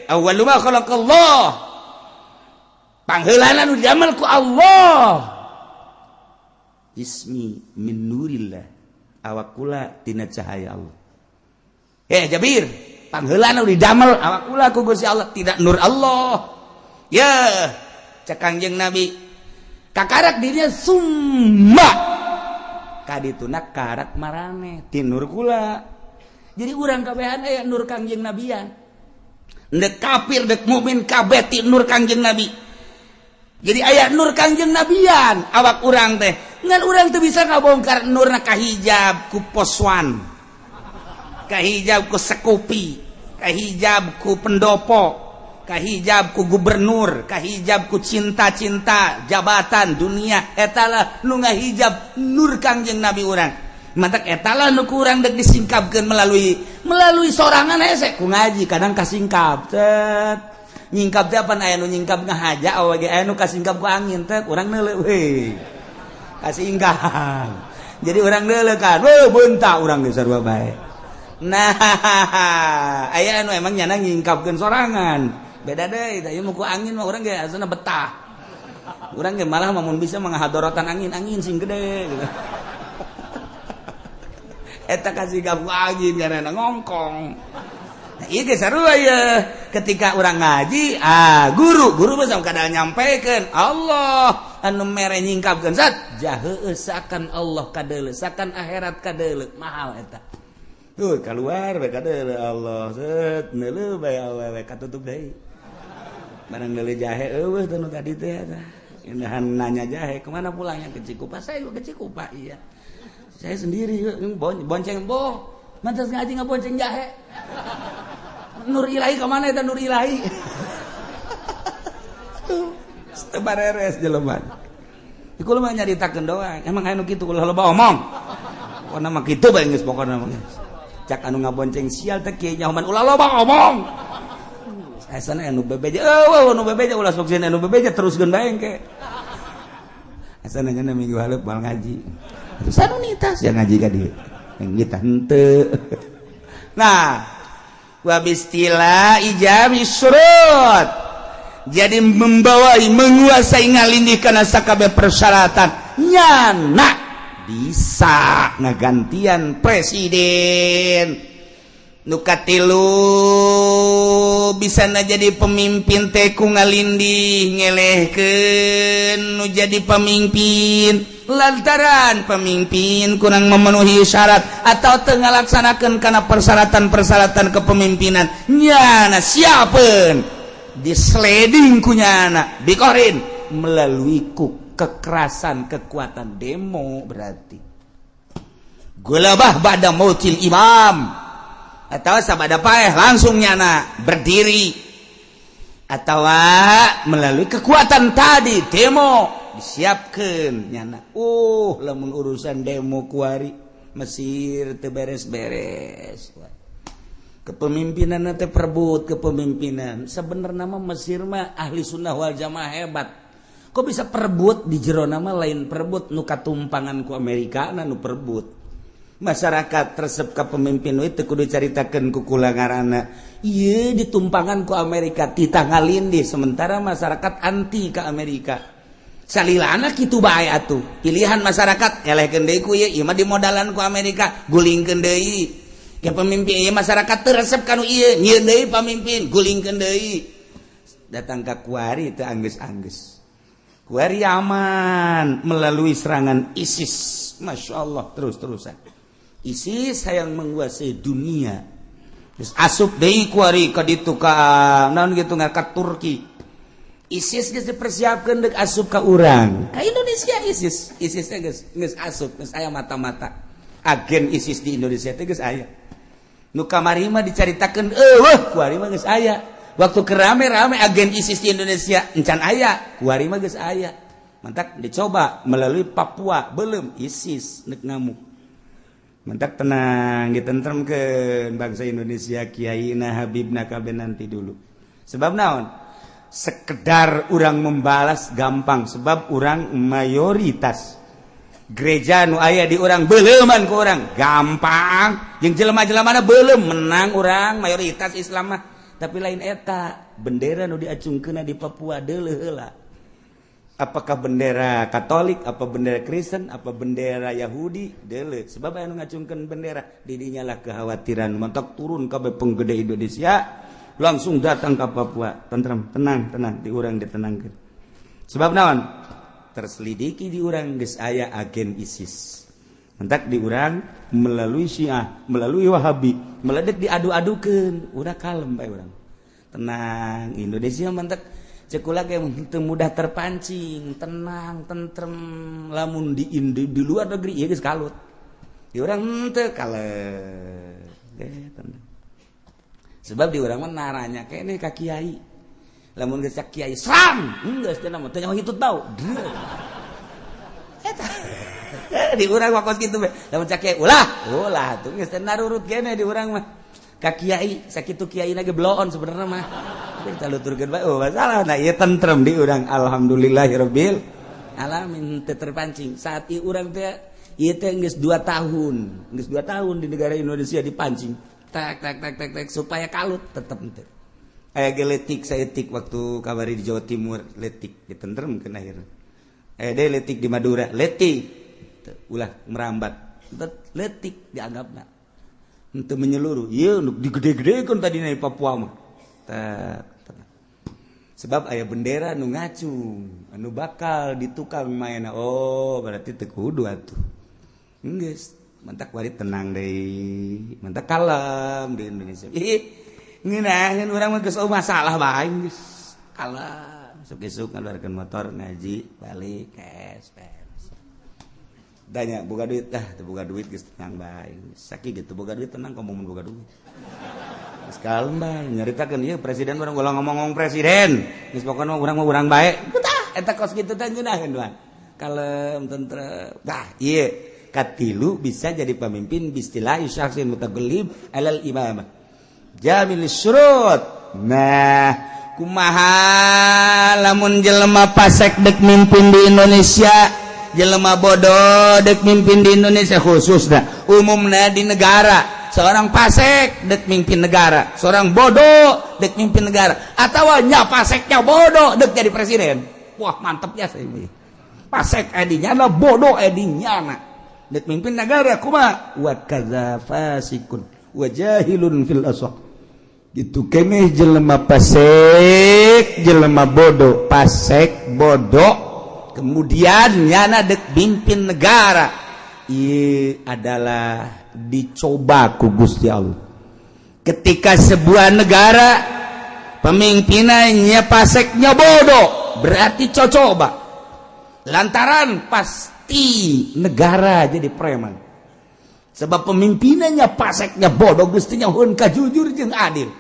Speaker 1: awwalu ma khalaqallah pangheulana nu diamal ku Allah ismi min nurillah awak kula tina cahaya Allah Jabir pangheulana didamel awak kula ku Gusti Allah tidak nur Allah ya cek Kangjeng Nabi kakarak dirinya summa kadituna karak marane ti nur kula jadi urang kabehan aya nur Kangjeng Nabian dek kafir dek mukmin kabeh ti nur Kangjeng Nabi jadi aya nur Kangjeng Nabian awak urang teh ngan urang teu bisa ngabongkar nurna kahijab ku poswan kahijab ku sekupi kahijab ku pendopo kahijab ku gubernur kahijab ku cinta-cinta jabatan dunia etalah nu ngahijab nur Kangjeng Nabi urang mantak etalah nu kurang dek disingkapkeun melalui sorangan hese ku ngaji kadang kasingkap cet nyingkap teh apa aya nu nyingkap ngahaja awe ge aya nu kasingkap ku angin teh urang neuleuh we kasingkap jadi urang neuleuh kan we beunta urang ge sarua bae nah aya anu emang nyana nyingkapkeun sorangan beda deui da ieu mah ku angin mah urang ge asana betah urang ge malah mun bisa mangahadorotan angin sing gede gitu eta kasingkap ku angin karena ngongkong. Nah, iya sarua ya ketika orang ngaji guru mah kadang nyampaikan Allah anu mere nyingkapkeun zat jaheuh sakan Allah kadeuleuh sakan akhirat kadeuleuh mahal eta tuh keluar we kadeuleuh Allah set neuleuh bae awewe katutup deui barang neuleuh jahe eueuh teh nu tadi teh eta indahan nanya jahe kemana pulangnya ke Cikupa saya juga ke Cikupa iya saya sendiri bonceng boh mantas ngaji ngabonceng jahe nur ilahi kemana itu nur ilahi setebareres jeleman iku mah nyaritakeun doang emang aya nu kitu ulah loba omong pokona mah kitu bae geus pokona mah cak anu ngabonceng sial teh kieu nyaman ulah loba omong asana anu bebeja nu bebeja ulah sok sieun anu bebeja teruskeun bae engke asana nya minggu haleup bal ngaji terus anu nitas yang ngaji ka dieu yang kita henteu nah wabistila ijabi surut jadi menguasai ngalindih kana sakabeh persyaratan nyana bisa ngagantian presiden nukatilu bisa jadi pemimpin teku ngalindih ngelehkeun nu jadi pemimpin lantaran pemimpin kurang memenuhi syarat atau teu ngalaksanakeun kana persyaratan-persyaratan kepemimpinan nyana siapeun disleding ku nyana bikorin melalui kekerasan kekuatan demo berarti gulabah ba'da mautil imam atau sabada paeh langsung nyana berdiri atau melalui kekuatan tadi demo disiapkan nyana lamun urusan demo kuari Mesir teu beres-beres kepemimpinan teh perebut kepemimpinan sebenarnya mah Mesir mah ahli sunnah wal jamaah hebat kok bisa perebut di jero nama lain perebut nu katumpangan ku Amerika nu perebut masyarakat resep ka pemimpin itu kudu caritakeun ku kula ngaranna ieu ditumpangan ku Amerika titangalindih sementara masyarakat anti ka Amerika salilana kitu bae atuh pilihan masyarakat elehkeun deui ku ieu mah dimodalan ku Amerika gulingkeun deui ke pemimpin ieu masyarakat teu resep kanu ieu nyieun deui pamimpin gulingkeun deui datang ka kuari teu anggeus-anggeus kuari aman melalui serangan ISIS masyaallah terus-terusan ISIS hayang menguasai dunia. Terus asup deui kuari ka ditu ka naon kitu ka Turki. ISIS geus dipersiapkeun deuk asup ka urang. Ka Indonesia ISIS teh geus asup, geus aya mata-mata. Agen ISIS di Indonesia teh geus aya. Nu kamari mah dicaritakeun eueuh kuari mah geus aya. Waktu kerame-rame agen ISIS di Indonesia encan aya, kuari mah geus aya. Mantak dicoba melalui Papua belum ISIS neuk ngamuk. Mantak tenang ditentremkeun bangsa Indonesia kiaina habibna kabeh nanti dulu sebab naon sekedar urang membalas gampang sebab urang mayoritas gereja nu aya di urang beuleuman ku urang gampang jeung jelema-jelemana beulem menang urang mayoritas Islam mah tapi lain eta bendera nu diacungkeunna di Papua deuleuh heula apakah bendera Katolik, apa bendera Kristen, apa bendera Yahudi, deuleuh. Sebab anu ngacungkeun bendera, di dinya lah kekhawatiran mantak turun kabeh penggede Indonesia, langsung datang ke Papua. Tentrem, tenang di urang ditenangkeun. Sebab naon? Terselidiki di urang geus aya agen ISIS. Mantak di urang melalui Syiah, melalui Wahabi, meledek diadu-adukeun, udah kalem bae urang. Tenang, Indonesia mantak cekula ge teu mudah terpancing, tenang, tentrem, lamun di luar negeri ieu geus kalut. Di urang teu kalet. Tenang. Sebab di urang mah naranya keneh ka kiai. Lamun geus cak kiai serang, geus teh mah teu nyawa hitut bau. Eta. Di urang mah kos kitu we. Lamun cak kiai ulah tuh geus teh narurut keneh di urang mah. Ka kiai sakitu kiaina ge bloon sebenarnya mah. Kita luturkeun bae masalah nah ieu tentrem di urang alhamdulillahirabbil alamin teu terpancing saat ieu urang teh ieu teh geus 2 tahun di negara Indonesia dipancing tak supaya kalut tetep teu aya ge letik saeutik waktu kabari di Jawa Timur letik ditentremkeun akhirna aya deui letik di Madura letik ulah merambat letik dianggapna henteu menyeluruh ieu nu digede-gedekeun tadina di Papua mah sebab aya bendera nu ngacung anu bakal ditukang maena berarti teu kudu atuh geus mantak wari tenang deui mantak kalem di Indonesia ngeunaheun urang mah geus masalah bae geus kalem sok-sok ngaluarkeun motor ngaji balik kes danya boga duit teu boga duit geus tenang bae sakit gitu boga duit tenang komo mun boga duit sekalem bae nyaritakeun ieu presiden urang ulah ngomong presiden geus pokona urang mah urang bae tah eta kos kitu teh ngeunaheun doang kalem tentrem ieu katilu bisa jadi pemimpin bistilahi syakhsin mutagallib alal imamah jamil syurut nah kumaha lamun jelema pasek dek mimpin di Indonesia jelema bodoh dek mimpin di Indonesia khususna umumna di negara seorang pasek dek mimpin negara, seorang bodoh dek mimpin negara, atau nya paseknya bodoh dek jadi presiden. Wah mantep ya saya ini. Pasek edinya lah bodoh edinya nak dek mimpin negara kuma wa kadza fasikun wajahilun fil aswaq gitu keneh jelema pasek jelema bodoh pasek bodoh kemudian nyana dek mimpin negara ieu adalah dicoba ku Gusti Allah ketika sebuah negara pemimpinannya paseknya bodoh berarti coba lantaran pasti negara jadi preman sebab pemimpinannya paseknya bodoh gustinya hun kajujur jeung adil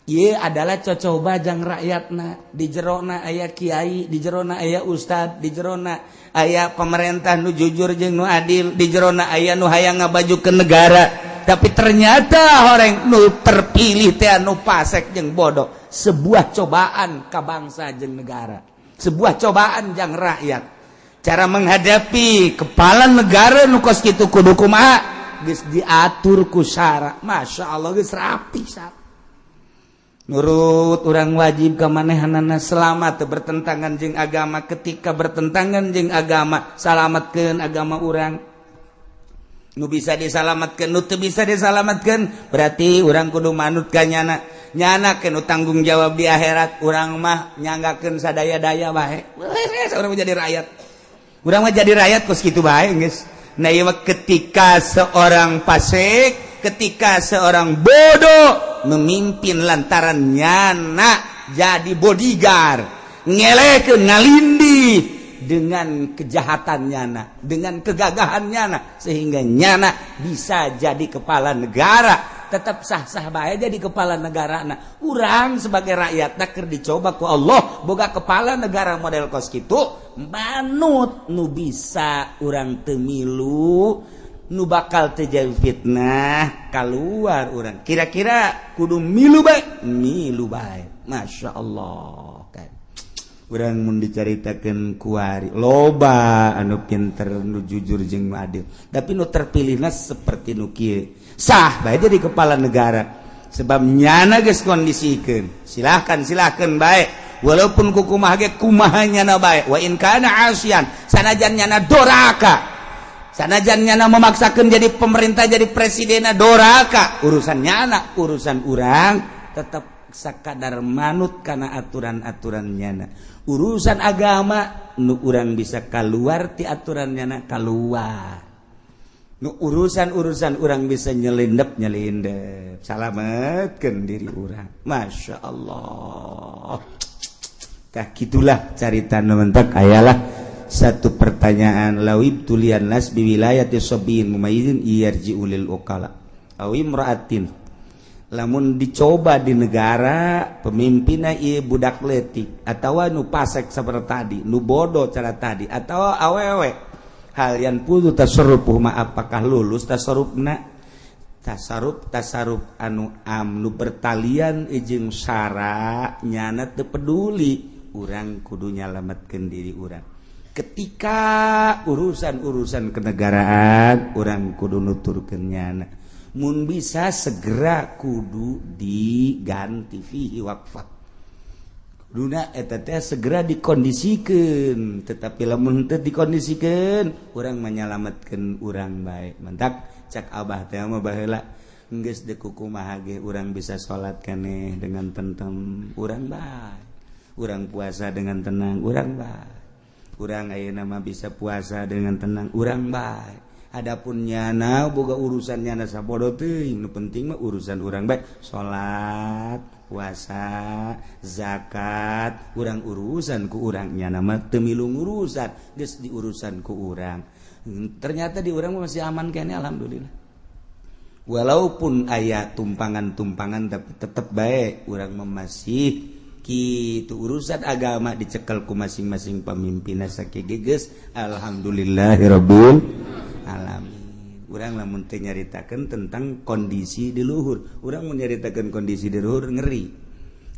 Speaker 1: ieu adalah cocoba jang rakyatna di jerona aya kiai di jerona aya ustad di jerona aya pemerintah nu jujur jeung nu adil di jerona aya nu hayang ngabajukeun negara tapi ternyata orang nu terpilih teh anu pasek jeung bodoh sebuah cobaan ka bangsa jeung negara sebuah cobaan jang rakyat cara menghadapi kepala negara nu kos kitu kudu kumaha geus diatur ku syara masyaallah geus rapi sah nurut urang wajib ka manehanana selamat bertentangan jeung agama ketika bertentangan jeung agama salamatkeun agama urang nu bisa disalamatkeun nu teu bisa disalamatkeun berarti urang kudu manut ka nyana nyana ke nu tanggung jawab di akhirat urang mah nyanggakeun sadaya-daya bae urang mah jadi rakyat urang mah jadi rakyat kos kitu bae geus nah ieu ketika seorang fasik ketika seorang bodoh memimpin lantaran nyana jadi bodyguard ngelekeun ngalindi dengan kejahatan nyana dengan kegagahan nyana sehingga nyana bisa jadi kepala negara tetap sah-sah bae jadi kepala negara urang sebagai rakyat keur dicoba ku Allah boga kepala negara model kos kitu manut nu bisa urang teu milu nu bakal terjadi fitnah keluar orang kira-kira kudu milu bae Masya Allah kan urang mun dicaritakeun kuari loba anu pinter nu jujur jeung nu adil tapi nu terpilihna seperti nu kieu sah bae jadi kepala negara sebab nyana geus kondisikeun silahkan bae walaupun kukumaha ge kumaha nyana bae wa in kana asian sanajan nyana doraka sanajan nyana memaksakan jadi pemerintah jadi presiden doraka urusan nyana urusan urang tetap sakadar manut kana aturan-aturan nyana urusan agama nu urang bisa keluar ti aturan nyana keluar nu urusan urang bisa nyelindep salametkeun diri urang Masya Allah tah kitulah carita nu mentek ayalah satu pertanyaan lawib tulian nas biwilayati sabiin mumayyizin yarji'u lil uqala aw imra'atin lamun dicoba di negara pemimpinna ieu budak leutik atawa nu pasek saperti tadi nu bodoh cara tadi atawa awewe hal yang pudu tasarruf apakah lulus tasarrufna tasarruf anu nu bertalian jeung syara nyana teu peduli urang kudu nyalametkeun diri urang ketika urusan kenegaraan orang kudu nuturkeun nyana mun bisa segera kudu diganti fihi waqfat kuduna eta teh segera dikondisikeun tetapi lamun teu dikondisikeun urang menyalametkeun urang bae mentak cak abah teh mah baheula geus deuk kumaha ge urang bisa salat keneh dengan tentrem urang bae urang puasa dengan tenang urang bae urang ayeuna mah bisa puasa dengan tenang urang bae adapun nyana boga urusan nyana sabodo teuing nu penting mah urusan urang bae salat puasa zakat urang urusan ku urang nyana mah teu milu ngurusan geus diurusan ku urang ternyata di urang masih aman kene alhamdulillah walaupun aya tumpangan-tumpangan tapi tetep bae urang mah masih kitu urusan agama dicekel ku masing-masing pemimpinna sakege geus alhamdulillahirabbil alamin urang lamun teu nyaritakeun tentang kondisi di luhur urang mun nyaritakeun kondisi di luhur ngeri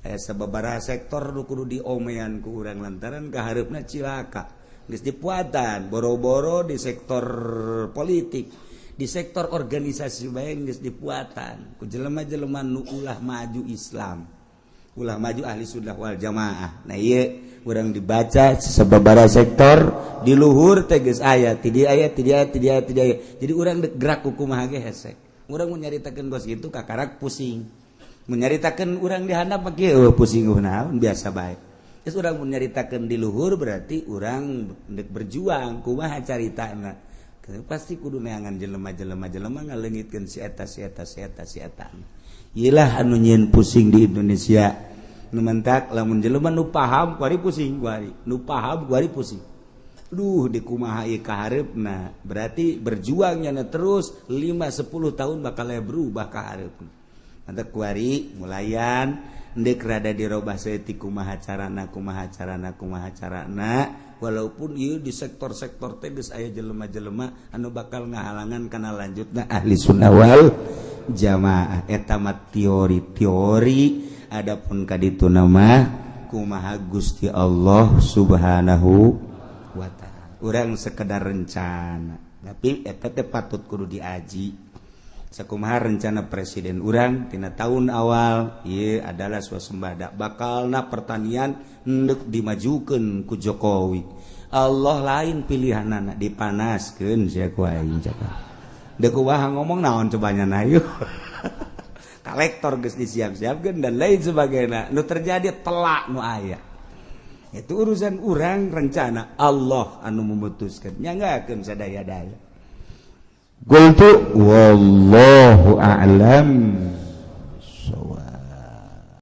Speaker 1: aya sababaraha sektor nu kudu diomean ku urang lantaran kahareupna cilaka geus dipuatan boro-boro di sektor politik di sektor organisasi bae geus dipuatan ku jelema-jelema nu ulah maju Islam ulah maju ahli sunnah wal jamaah nah ieu urang dibaca sababaraha sektor di luhur teh geus aya ti dieu aya jadi urang gerak kumaha ge hese urang nyaritakeun bos gitu kakarak pusing menyaritakeun urang di handap pakai pusing naon biasa bae geus urang mun nyaritakeun di luhur berarti urang dek berjuang kumaha caritana pasti kudu neangan jelema ngaleungitkeun si eta iyalah anu nyieun pusing di Indonesia nu mentak lamun jelema nu paham kuari pusing kuari nu paham kuari pusing di kumaha ieu kahareupna berarti berjuangnya terus 5-10 tahun bakal berubah kahareupna mantap kuari mulayan endek rada dirobah saeutik kumaha carana walaupun ieu di sektor-sektor teh geus aya jelema-jelema anu bakal ngahalangan kana lanjutna ahli sunnah wal jamaah eta mah teori adapun kaditu nama kumaha Gusti Allah Subhanahu wa ta'ala urang sekedar rencana tapi eta teh patut kudu diaji sakumaha rencana presiden urang tina tahun awal ieu adalah swasembada bakalna pertanian hendak dimajukeun ku Jokowi Allah lain pilihanana dipanaskeun sia ku aing cakap deuk kumaha ngomong naon cobanya ayo kolektor geus disiap-siapkeun dan lain sebagainya nu terjadi telak nu aya itu urusan urang rencana Allah anu memutuskan nyanggakeun sadaya-daya qultu wallahu a'lam